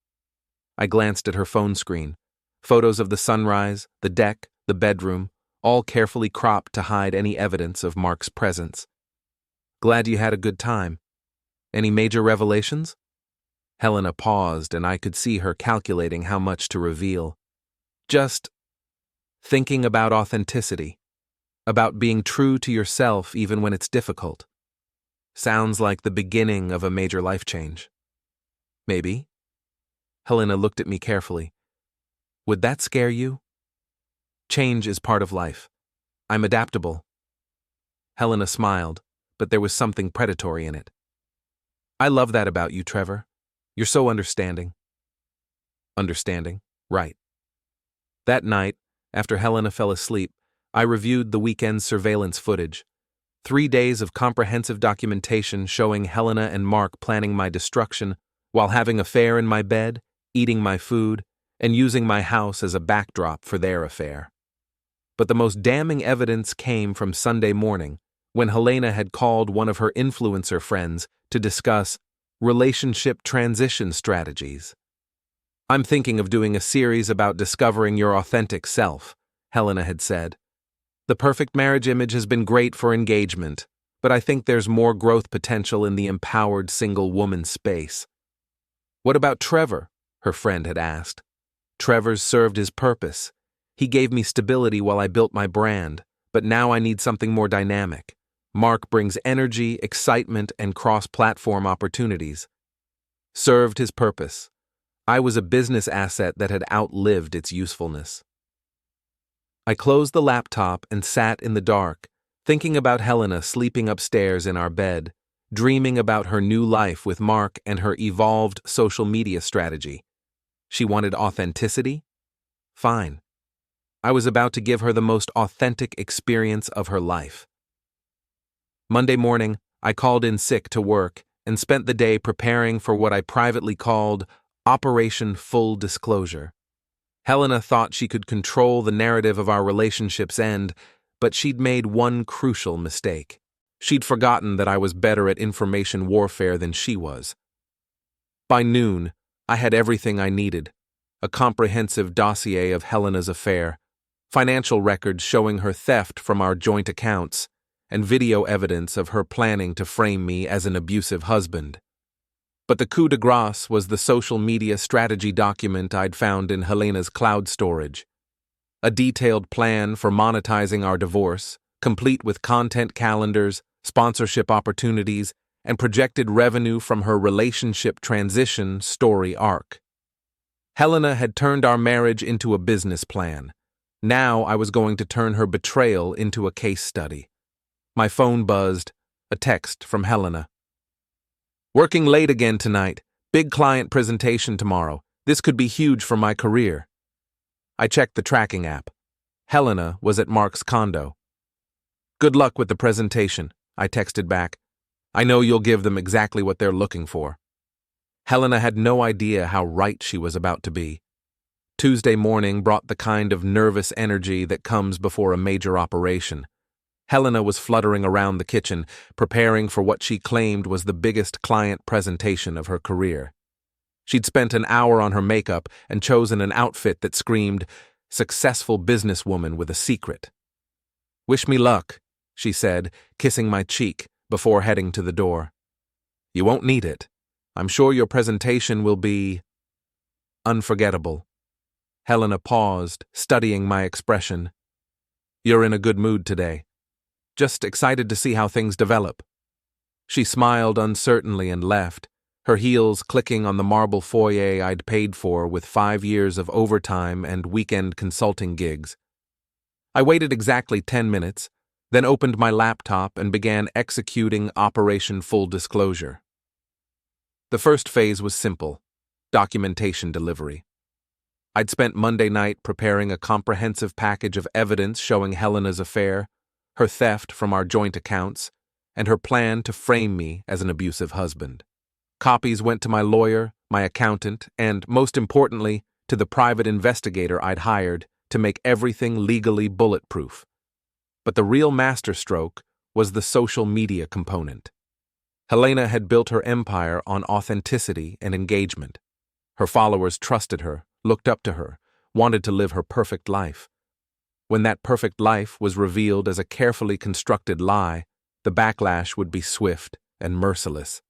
I glanced at her phone screen. Photos of the sunrise, the deck, the bedroom, all carefully cropped to hide any evidence of Mark's presence. "Glad you had a good time. Any major revelations?" Helena paused, and I could see her calculating how much to reveal. "Just thinking about authenticity, about being true to yourself even when it's difficult. Sounds like the beginning of a major life change." "Maybe." Helena looked at me carefully. "Would that scare you?" "Change is part of life. I'm adaptable." Helena smiled, but there was something predatory in it. "I love that about you, Trevor. You're so understanding." Understanding? Right. That night, after Helena fell asleep, I reviewed the weekend's surveillance footage. 3 days of comprehensive documentation showing Helena and Mark planning my destruction while having affair in my bed, eating my food, and using my house as a backdrop for their affair. But the most damning evidence came from Sunday morning, when Helena had called one of her influencer friends to discuss relationship transition strategies. "I'm thinking of doing a series about discovering your authentic self," Helena had said. "The perfect marriage image has been great for engagement, but I think there's more growth potential in the empowered single woman space." "What about Trevor?" her friend had asked. "Trevor's served his purpose. He gave me stability while I built my brand, but now I need something more dynamic. Mark brings energy, excitement, and cross-platform opportunities." Served his purpose. I was a business asset that had outlived its usefulness. I closed the laptop and sat in the dark, thinking about Helena sleeping upstairs in our bed, dreaming about her new life with Mark and her evolved social media strategy. She wanted authenticity? Fine. I was about to give her the most authentic experience of her life. Monday morning, I called in sick to work and spent the day preparing for what I privately called Operation Full Disclosure. Helena thought she could control the narrative of our relationship's end, but she'd made one crucial mistake. She'd forgotten that I was better at information warfare than she was. By noon, I had everything I needed: a comprehensive dossier of Helena's affair, financial records showing her theft from our joint accounts, and video evidence of her planning to frame me as an abusive husband. But the coup de grace was the social media strategy document I'd found in Helena's cloud storage. A detailed plan for monetizing our divorce, complete with content calendars, sponsorship opportunities, and projected revenue from her relationship transition story arc. Helena had turned our marriage into a business plan. Now I was going to turn her betrayal into a case study. My phone buzzed, a text from Helena. "Working late again tonight. Big client presentation tomorrow. This could be huge for my career." I checked the tracking app. Helena was at Mark's condo. "Good luck with the presentation," I texted back. "I know you'll give them exactly what they're looking for." Helena had no idea how right she was about to be. Tuesday morning brought the kind of nervous energy that comes before a major operation. Helena was fluttering around the kitchen, preparing for what she claimed was the biggest client presentation of her career. She'd spent an hour on her makeup and chosen an outfit that screamed, "Successful businesswoman with a secret." "Wish me luck," she said, kissing my cheek before heading to the door. "You won't need it. I'm sure your presentation will be unforgettable." Helena paused, studying my expression. "You're in a good mood today. Just excited to see how things develop." She smiled uncertainly and left, her heels clicking on the marble foyer I'd paid for with 5 years of overtime and weekend consulting gigs. I waited exactly 10 minutes, then opened my laptop and began executing Operation Full Disclosure. The first phase was simple: documentation delivery. I'd spent Monday night preparing a comprehensive package of evidence showing Helena's affair, her theft from our joint accounts, and her plan to frame me as an abusive husband. Copies went to my lawyer, my accountant, and, most importantly, to the private investigator I'd hired to make everything legally bulletproof. But the real masterstroke was the social media component. Helena had built her empire on authenticity and engagement. Her followers trusted her, looked up to her, wanted to live her perfect life. When that perfect life was revealed as a carefully constructed lie, the backlash would be swift and merciless.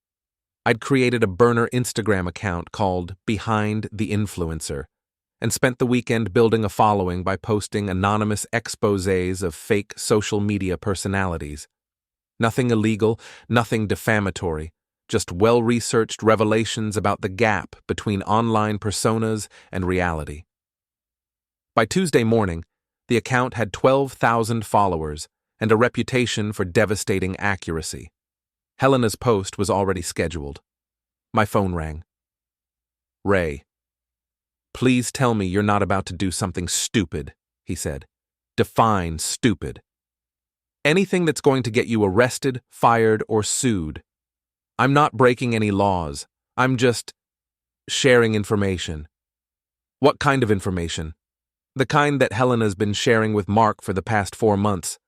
I'd created a burner Instagram account called Behind the Influencer and spent the weekend building a following by posting anonymous exposés of fake social media personalities. Nothing illegal, nothing defamatory, just well-researched revelations about the gap between online personas and reality. By Tuesday morning, the account had 12,000 followers and a reputation for devastating accuracy. Helena's post was already scheduled. My phone rang. "Ray, please tell me you're not about to do something stupid," he said. "Define stupid. Anything that's going to get you arrested, fired, or sued. I'm not breaking any laws. I'm just sharing information." "What kind of information?" "The kind that Helena's been sharing with Mark for the past 4 months.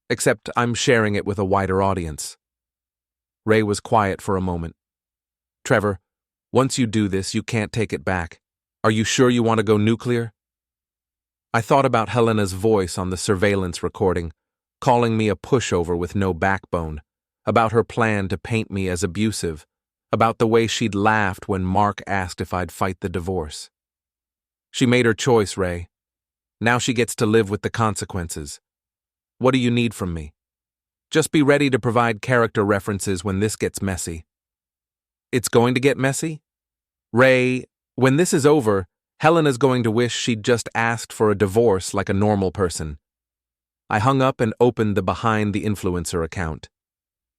Except I'm sharing it with a wider audience." Ray was quiet for a moment. "Trevor, once you do this, you can't take it back. Are you sure you want to go nuclear?" I thought about Helena's voice on the surveillance recording, calling me a pushover with no backbone, about her plan to paint me as abusive, about the way she'd laughed when Mark asked if I'd fight the divorce. She made her choice, Ray. Now she gets to live with the consequences. What do you need from me? Just be ready to provide character references when this gets messy. It's going to get messy? Ray, when this is over, Helena's going to wish she'd just asked for a divorce like a normal person. I hung up and opened the Behind the Influencer account.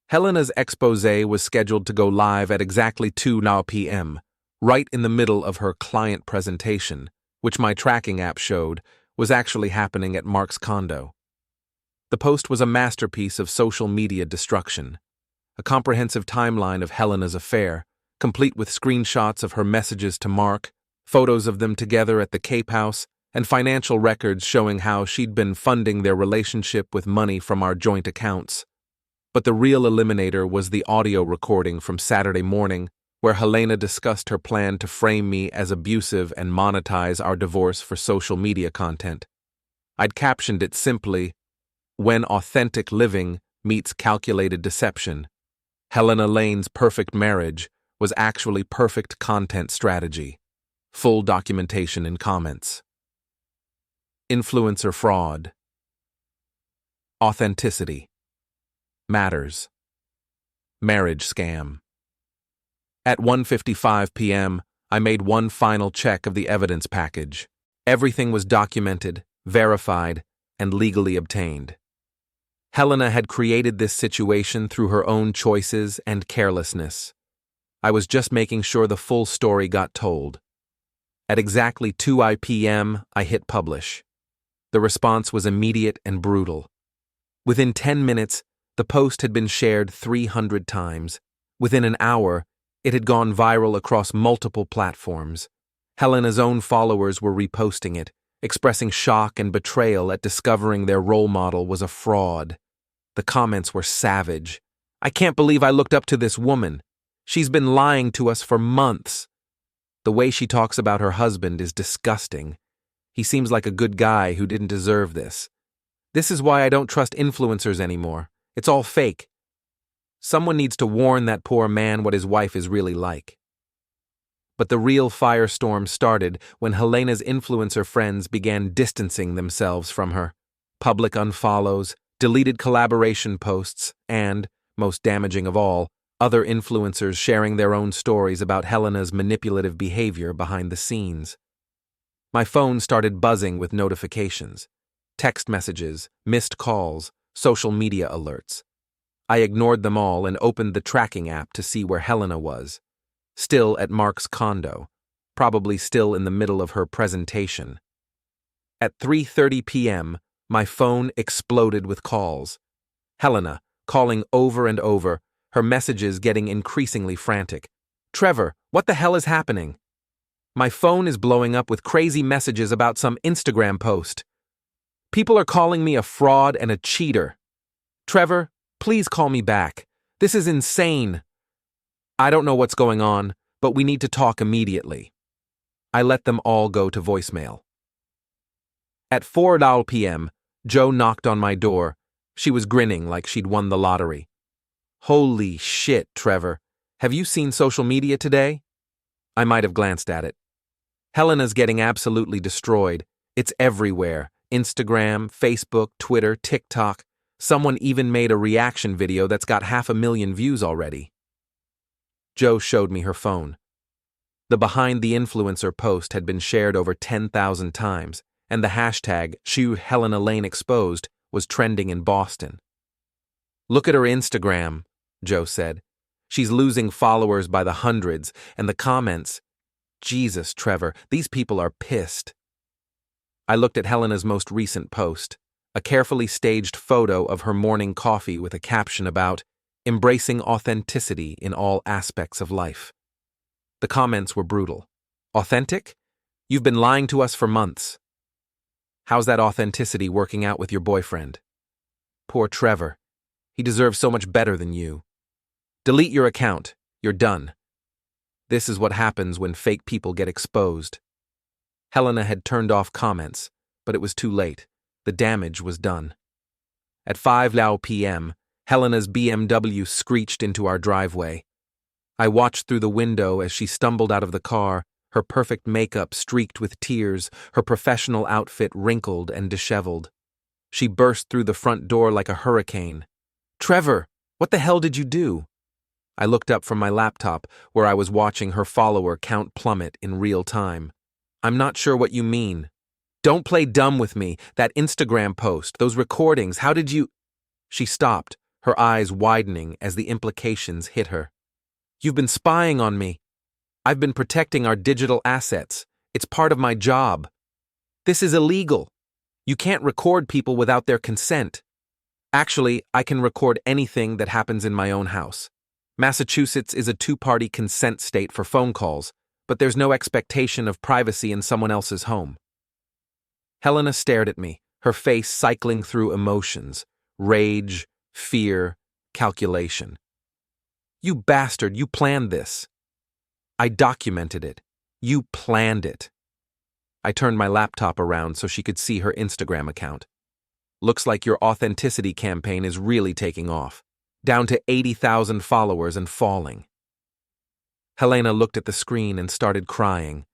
Helena's exposé was scheduled to go live at exactly 2 p.m., right in the middle of her client presentation, which my tracking app showed was actually happening at Mark's condo. The post was a masterpiece of social media destruction, a comprehensive timeline of Helena's affair, complete with screenshots of her messages to Mark, photos of them together at the Cape House, and financial records showing how she'd been funding their relationship with money from our joint accounts. But the real eliminator was the audio recording from Saturday morning, where Helena discussed her plan to frame me as abusive and monetize our divorce for social media content. I'd captioned it simply, "When authentic living meets calculated deception, Helena Lane's perfect marriage was actually perfect content strategy." Full documentation in comments. Influencer fraud. Authenticity. Matters. Marriage scam. At 1:55 p.m., I made one final check of the evidence package. Everything was documented, verified, and legally obtained. Helena had created this situation through her own choices and carelessness. I was just making sure the full story got told. At exactly 2 p.m., I hit publish. The response was immediate and brutal. Within 10 minutes, the post had been shared 300 times. Within an hour, it had gone viral across multiple platforms. Helena's own followers were reposting it, expressing shock and betrayal at discovering their role model was a fraud. The comments were savage. "I can't believe I looked up to this woman. She's been lying to us for months. The way she talks about her husband is disgusting. He seems like a good guy who didn't deserve this. This is why I don't trust influencers anymore. It's all fake. Someone needs to warn that poor man what his wife is really like." But the real firestorm started when Helena's influencer friends began distancing themselves from her. Public unfollows, deleted collaboration posts, and, most damaging of all, other influencers sharing their own stories about Helena's manipulative behavior behind the scenes. My phone started buzzing with notifications. Text messages, missed calls, social media alerts. I ignored them all and opened the tracking app to see where Helena was. Still at Mark's condo, probably still in the middle of her presentation. At 3:30 p.m., my phone exploded with calls. Helena, calling over and over, her messages getting increasingly frantic. "Trevor, what the hell is happening? My phone is blowing up with crazy messages about some Instagram post. People are calling me a fraud and a cheater. Trevor, please call me back. This is insane. I don't know what's going on, but we need to talk immediately." I let them all go to voicemail. At 4 p.m., Joe knocked on my door. She was grinning like she'd won the lottery. "Holy shit, Trevor. Have you seen social media today?" I might have glanced at it. Helena's getting absolutely destroyed. It's everywhere. Instagram, Facebook, Twitter, TikTok. Someone even made a reaction video that's got 500,000 views already. Joe showed me her phone. The Behind the Influencer post had been shared over 10,000 times, and the hashtag #ShoeHelenaLaneExposed was trending in Boston. "Look at her Instagram," Joe said. "She's losing followers by the hundreds, and the comments. Jesus, Trevor, these people are pissed." I looked at Helena's most recent post, a carefully staged photo of her morning coffee with a caption about embracing authenticity in all aspects of life. The comments were brutal. "Authentic? You've been lying to us for months. How's that authenticity working out with your boyfriend? Poor Trevor. He deserves so much better than you. Delete your account. You're done." This is what happens when fake people get exposed. Helena had turned off comments, but it was too late. The damage was done. At 5 p.m., Helena's BMW screeched into our driveway. I watched through the window as she stumbled out of the car, her perfect makeup streaked with tears, her professional outfit wrinkled and disheveled. She burst through the front door like a hurricane. "Trevor, what the hell did you do?" I looked up from my laptop, where I was watching her follower count plummet in real time. "I'm not sure what you mean. Don't play dumb with me. That Instagram post, those recordings, how did you—" She stopped, her eyes widening as the implications hit her. "You've been spying on me. I've been protecting our digital assets. It's part of my job. This is illegal. You can't record people without their consent. Actually, I can record anything that happens in my own house. Massachusetts is a two-party consent state for phone calls, but there's no expectation of privacy in someone else's home." Helena stared at me, her face cycling through emotions, rage, fear, calculation. "You bastard, you planned this." "I documented it. You planned it." I turned my laptop around so she could see her Instagram account. "Looks like your authenticity campaign is really taking off. Down to 80,000 followers and falling." Helena looked at the screen and started crying,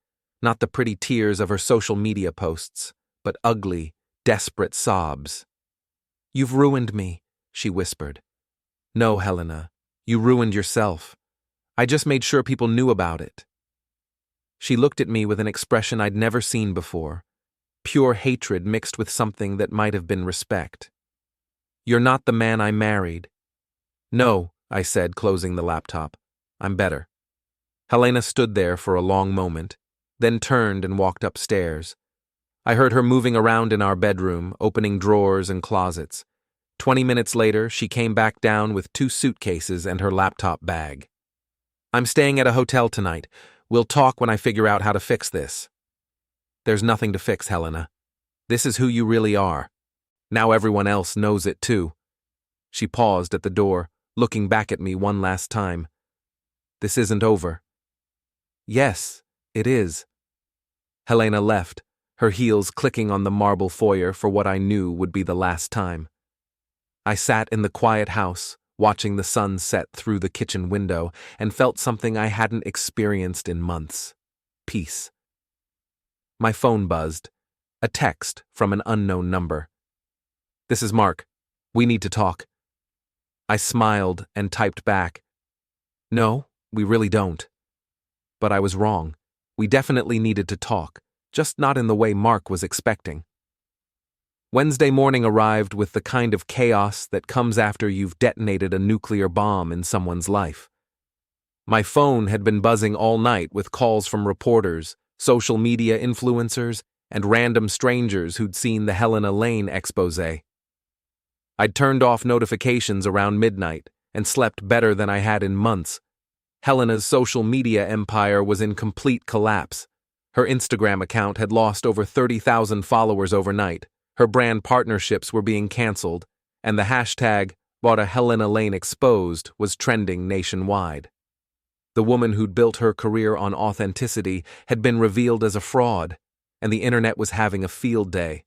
not the pretty tears of her social media posts, but ugly, desperate sobs. "You've ruined me," she whispered. "No, Helena, you ruined yourself. I just made sure people knew about it." She looked at me with an expression I'd never seen before, pure hatred mixed with something that might have been respect. "You're not the man I married." "No," I said, closing the laptop. "I'm better." Helena stood there for a long moment, then turned and walked upstairs. I heard her moving around in our bedroom, opening drawers and closets. 20 minutes later, she came back down with 2 suitcases and her laptop bag. "I'm staying at a hotel tonight. We'll talk when I figure out how to fix this." "There's nothing to fix, Helena. This is who you really are. Now everyone else knows it too." She paused at the door, looking back at me one last time. This isn't over. Yes, it is. Helena left, her heels clicking on the marble foyer for what I knew would be the last time. I sat in the quiet house, watching the sun set through the kitchen window, and felt something I hadn't experienced in months. Peace. My phone buzzed. A text from an unknown number. This is Mark. We need to talk. I smiled and typed back. No, we really don't. But I was wrong. We definitely needed to talk, just not in the way Mark was expecting. Wednesday morning arrived with the kind of chaos that comes after you've detonated a nuclear bomb in someone's life. My phone had been buzzing all night with calls from reporters, social media influencers, and random strangers who'd seen the Helena Lane exposé. I'd turned off notifications around midnight and slept better than I had in months. Helena's social media empire was in complete collapse. Her Instagram account had lost over 30,000 followers overnight. Her brand partnerships were being canceled, and the hashtag #BoughtAHelenaLaneExposed was trending nationwide. The woman who'd built her career on authenticity had been revealed as a fraud, and the internet was having a field day.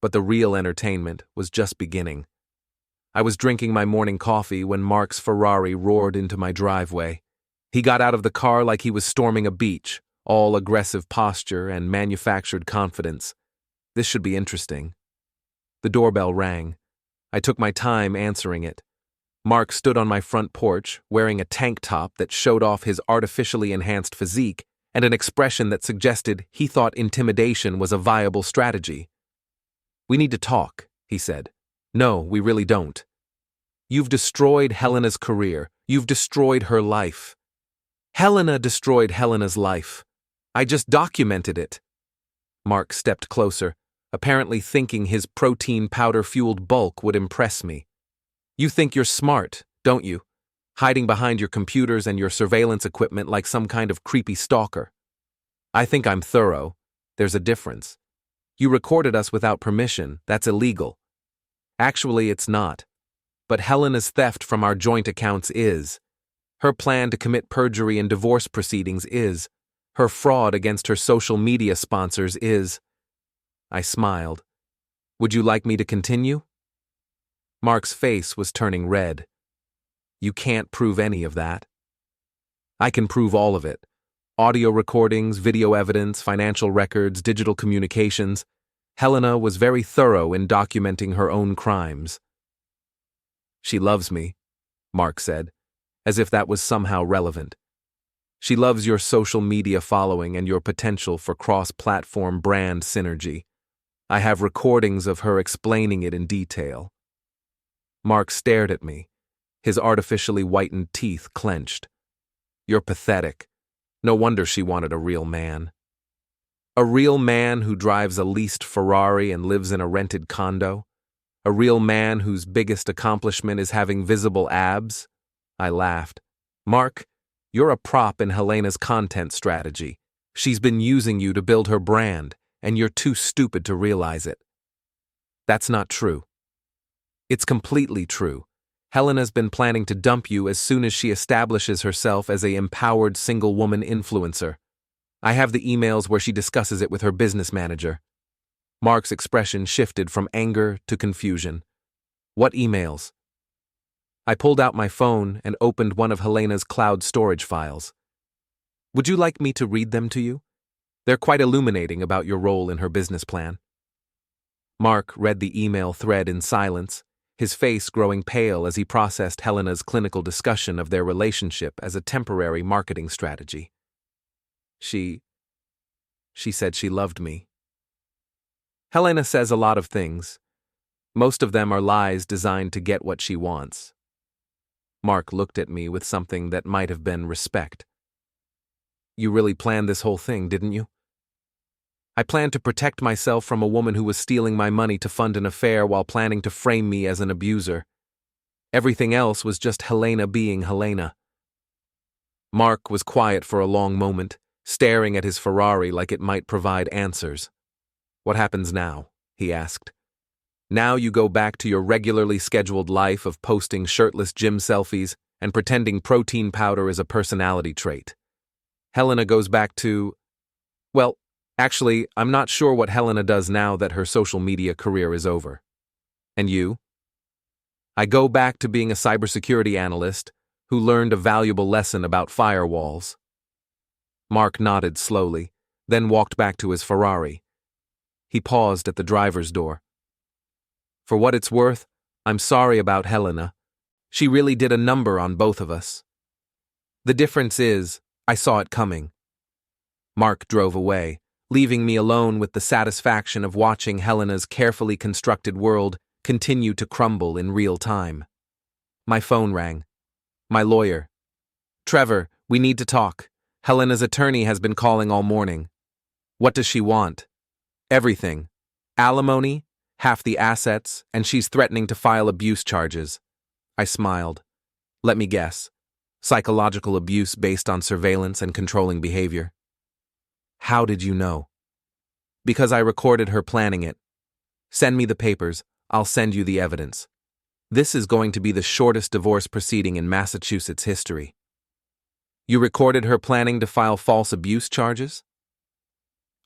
But the real entertainment was just beginning. I was drinking my morning coffee when Mark's Ferrari roared into my driveway. He got out of the car like he was storming a beach, all aggressive posture and manufactured confidence. This should be interesting. The doorbell rang. I took my time answering it. Mark stood on my front porch, wearing a tank top that showed off his artificially enhanced physique and an expression that suggested he thought intimidation was a viable strategy. We need to talk, he said. No, we really don't. You've destroyed Helena's career. You've destroyed her life. Helena destroyed Helena's life. I just documented it. Mark stepped closer, apparently thinking his protein powder-fueled bulk would impress me. You think you're smart, don't you? Hiding behind your computers and your surveillance equipment like some kind of creepy stalker. I think I'm thorough. There's a difference. You recorded us without permission. That's illegal. Actually, it's not. But Helena's theft from our joint accounts is. Her plan to commit perjury in divorce proceedings is. Her fraud against her social media sponsors is. I smiled. Would you like me to continue? Mark's face was turning red. You can't prove any of that. I can prove all of it. Audio recordings, video evidence, financial records, digital communications. Helena was very thorough in documenting her own crimes. She loves me, Mark said, as if that was somehow relevant. She loves your social media following and your potential for cross-platform brand synergy. I have recordings of her explaining it in detail. Mark stared at me, his artificially whitened teeth clenched. You're pathetic. No wonder she wanted a real man. A real man who drives a leased Ferrari and lives in a rented condo? A real man whose biggest accomplishment is having visible abs? I laughed. Mark, you're a prop in Helena's content strategy. She's been using you to build her brand, and you're too stupid to realize it. That's not true. It's completely true. Helena's been planning to dump you as soon as she establishes herself as an empowered single woman influencer. I have the emails where she discusses it with her business manager. Mark's expression shifted from anger to confusion. What emails? I pulled out my phone and opened one of Helena's cloud storage files. Would you like me to read them to you? They're quite illuminating about your role in her business plan. Mark read the email thread in silence, his face growing pale as he processed Helena's clinical discussion of their relationship as a temporary marketing strategy. She said she loved me. Helena says a lot of things. Most of them are lies designed to get what she wants. Mark looked at me with something that might have been respect. You really planned this whole thing, didn't you? I planned to protect myself from a woman who was stealing my money to fund an affair while planning to frame me as an abuser. Everything else was just Helena being Helena. Mark was quiet for a long moment, staring at his Ferrari like it might provide answers. What happens now? He asked. Now you go back to your regularly scheduled life of posting shirtless gym selfies and pretending protein powder is a personality trait. Helena goes back to, well, actually, I'm not sure what Helena does now that her social media career is over. And you? I go back to being a cybersecurity analyst who learned a valuable lesson about firewalls. Mark nodded slowly, then walked back to his Ferrari. He paused at the driver's door. For what it's worth, I'm sorry about Helena. She really did a number on both of us. The difference is, I saw it coming. Mark drove away, leaving me alone with the satisfaction of watching Helena's carefully constructed world continue to crumble in real time. My phone rang. My lawyer. Trevor, we need to talk. Helena's attorney has been calling all morning. What does she want? Everything. Alimony, half the assets, and she's threatening to file abuse charges. I smiled. Let me guess. Psychological abuse based on surveillance and controlling behavior. How did you know? Because I recorded her planning it. Send me the papers, I'll send you the evidence. This is going to be the shortest divorce proceeding in Massachusetts history. You recorded her planning to file false abuse charges?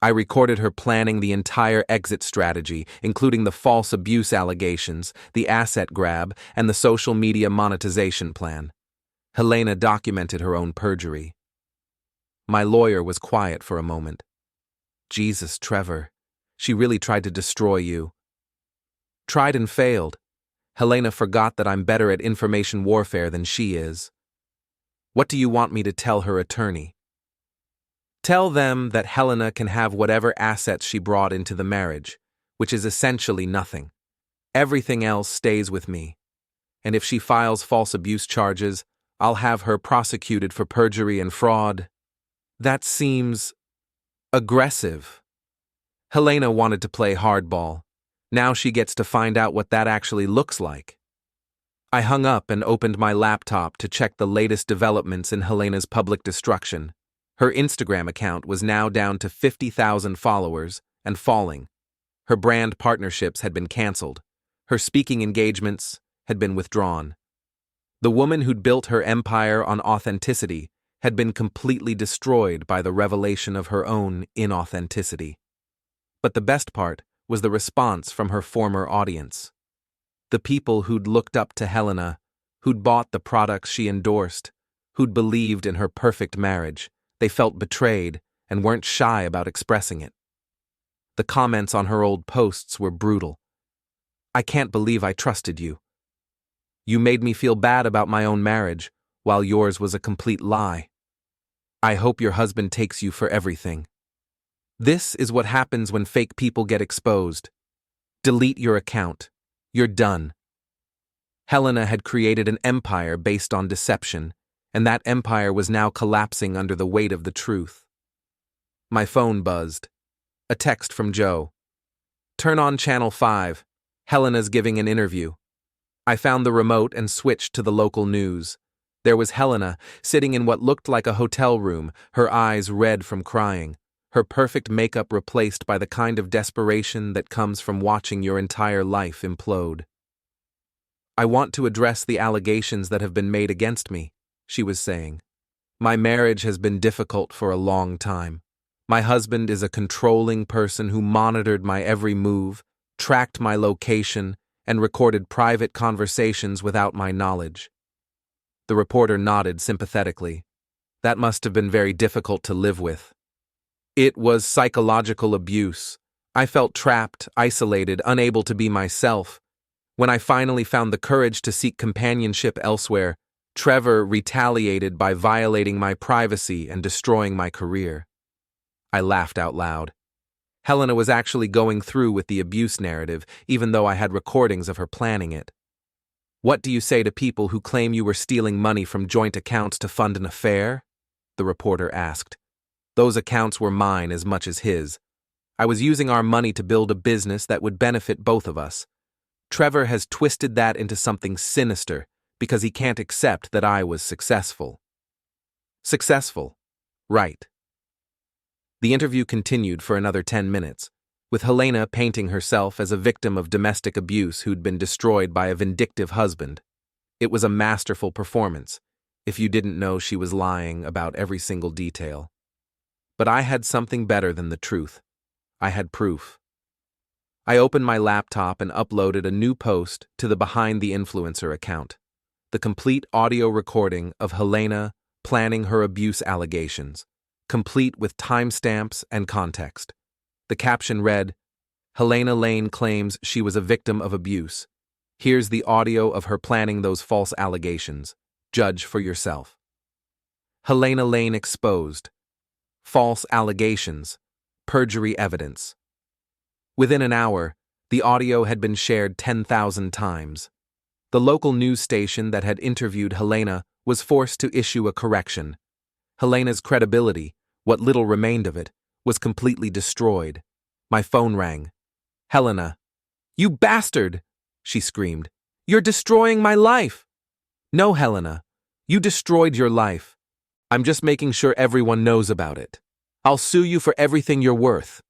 I recorded her planning the entire exit strategy, including the false abuse allegations, the asset grab, and the social media monetization plan. Helena documented her own perjury. My lawyer was quiet for a moment. Jesus, Trevor. She really tried to destroy you. Tried and failed. Helena forgot that I'm better at information warfare than she is. What do you want me to tell her attorney? Tell them that Helena can have whatever assets she brought into the marriage, which is essentially nothing. Everything else stays with me. And if she files false abuse charges, I'll have her prosecuted for perjury and fraud. That seems aggressive. Helena wanted to play hardball. Now she gets to find out what that actually looks like. I hung up and opened my laptop to check the latest developments in Helena's public destruction. Her Instagram account was now down to 50,000 followers and falling. Her brand partnerships had been canceled. Her speaking engagements had been withdrawn. The woman who'd built her empire on authenticity had been completely destroyed by the revelation of her own inauthenticity. But the best part was the response from her former audience. The people who'd looked up to Helena, who'd bought the products she endorsed, who'd believed in her perfect marriage, they felt betrayed and weren't shy about expressing it. The comments on her old posts were brutal. I can't believe I trusted you. You made me feel bad about my own marriage, while yours was a complete lie. I hope your husband takes you for everything. This is what happens when fake people get exposed. Delete your account. You're done. Helena had created an empire based on deception, and that empire was now collapsing under the weight of the truth. My phone buzzed. A text from Joe. Turn on Channel 5. Helena's giving an interview. I found the remote and switched to the local news. There was Helena, sitting in what looked like a hotel room, her eyes red from crying, her perfect makeup replaced by the kind of desperation that comes from watching your entire life implode. I want to address the allegations that have been made against me, she was saying. My marriage has been difficult for a long time. My husband is a controlling person who monitored my every move, tracked my location, and recorded private conversations without my knowledge. The reporter nodded sympathetically. That must have been very difficult to live with. It was psychological abuse. I felt trapped, isolated, unable to be myself. When I finally found the courage to seek companionship elsewhere, Trevor retaliated by violating my privacy and destroying my career. I laughed out loud. Helena was actually going through with the abuse narrative, even though I had recordings of her planning it. What do you say to people who claim you were stealing money from joint accounts to fund an affair? The reporter asked. Those accounts were mine as much as his. I was using our money to build a business that would benefit both of us. Trevor has twisted that into something sinister because he can't accept that I was successful. Successful. Right. The interview continued for another 10 minutes. with Helena painting herself as a victim of domestic abuse who'd been destroyed by a vindictive husband. It was a masterful performance, if you didn't know she was lying about every single detail. But I had something better than the truth. I had proof. I opened my laptop and uploaded a new post to the Behind the Influencer account. The complete audio recording of Helena planning her abuse allegations, complete with timestamps and context. The caption read, "Helena Lane claims she was a victim of abuse. Here's the audio of her planning those false allegations. Judge for yourself." Helena Lane exposed. False allegations. Perjury evidence. Within an hour, the audio had been shared 10,000 times. The local news station that had interviewed Helena was forced to issue a correction. Helena's credibility, what little remained of it, was completely destroyed. My phone rang. "Helena." "You bastard!" she screamed. "You're destroying my life!" "No, Helena. You destroyed your life. I'm just making sure everyone knows about it. I'll sue you for everything you're worth."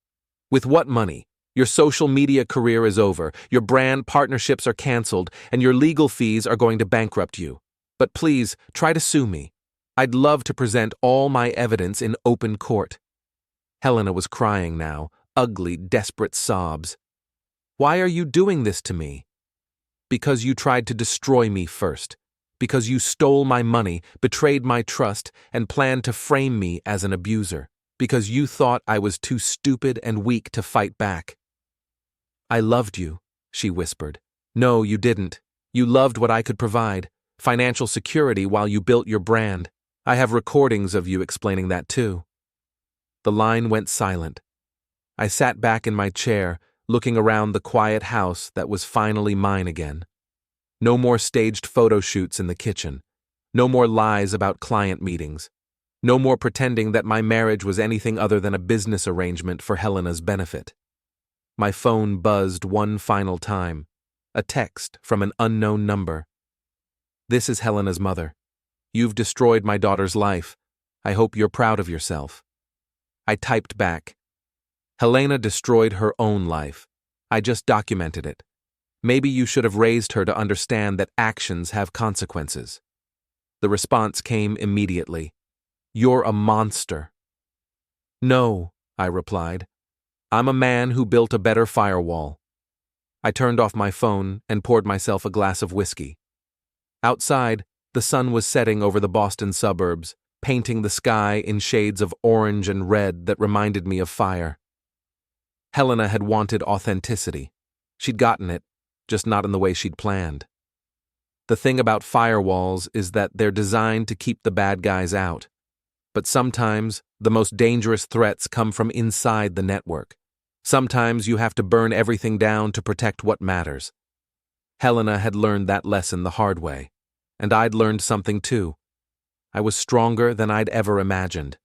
"With what money? Your social media career is over, your brand partnerships are canceled, and your legal fees are going to bankrupt you. But please, try to sue me. I'd love to present all my evidence in open court." Helena was crying now, ugly, desperate sobs. "Why are you doing this to me?" "Because you tried to destroy me first. Because you stole my money, betrayed my trust, and planned to frame me as an abuser. Because you thought I was too stupid and weak to fight back." "I loved you," she whispered. "No, you didn't. You loved what I could provide, financial security while you built your brand. I have recordings of you explaining that too." The line went silent. I sat back in my chair, looking around the quiet house that was finally mine again. No more staged photo shoots in the kitchen. No more lies about client meetings. No more pretending that my marriage was anything other than a business arrangement for Helena's benefit. My phone buzzed one final time. A text from an unknown number. "This is Helena's mother. You've destroyed my daughter's life. I hope you're proud of yourself." I typed back. "Helena destroyed her own life. I just documented it. Maybe you should have raised her to understand that actions have consequences." The response came immediately. "You're a monster." "No," I replied. "I'm a man who built a better firewall." I turned off my phone and poured myself a glass of whiskey. Outside, the sun was setting over the Boston suburbs, painting the sky in shades of orange and red that reminded me of fire. Helena had wanted authenticity. She'd gotten it, just not in the way she'd planned. The thing about firewalls is that they're designed to keep the bad guys out. But sometimes, the most dangerous threats come from inside the network. Sometimes you have to burn everything down to protect what matters. Helena had learned that lesson the hard way, and I'd learned something too. I was stronger than I'd ever imagined.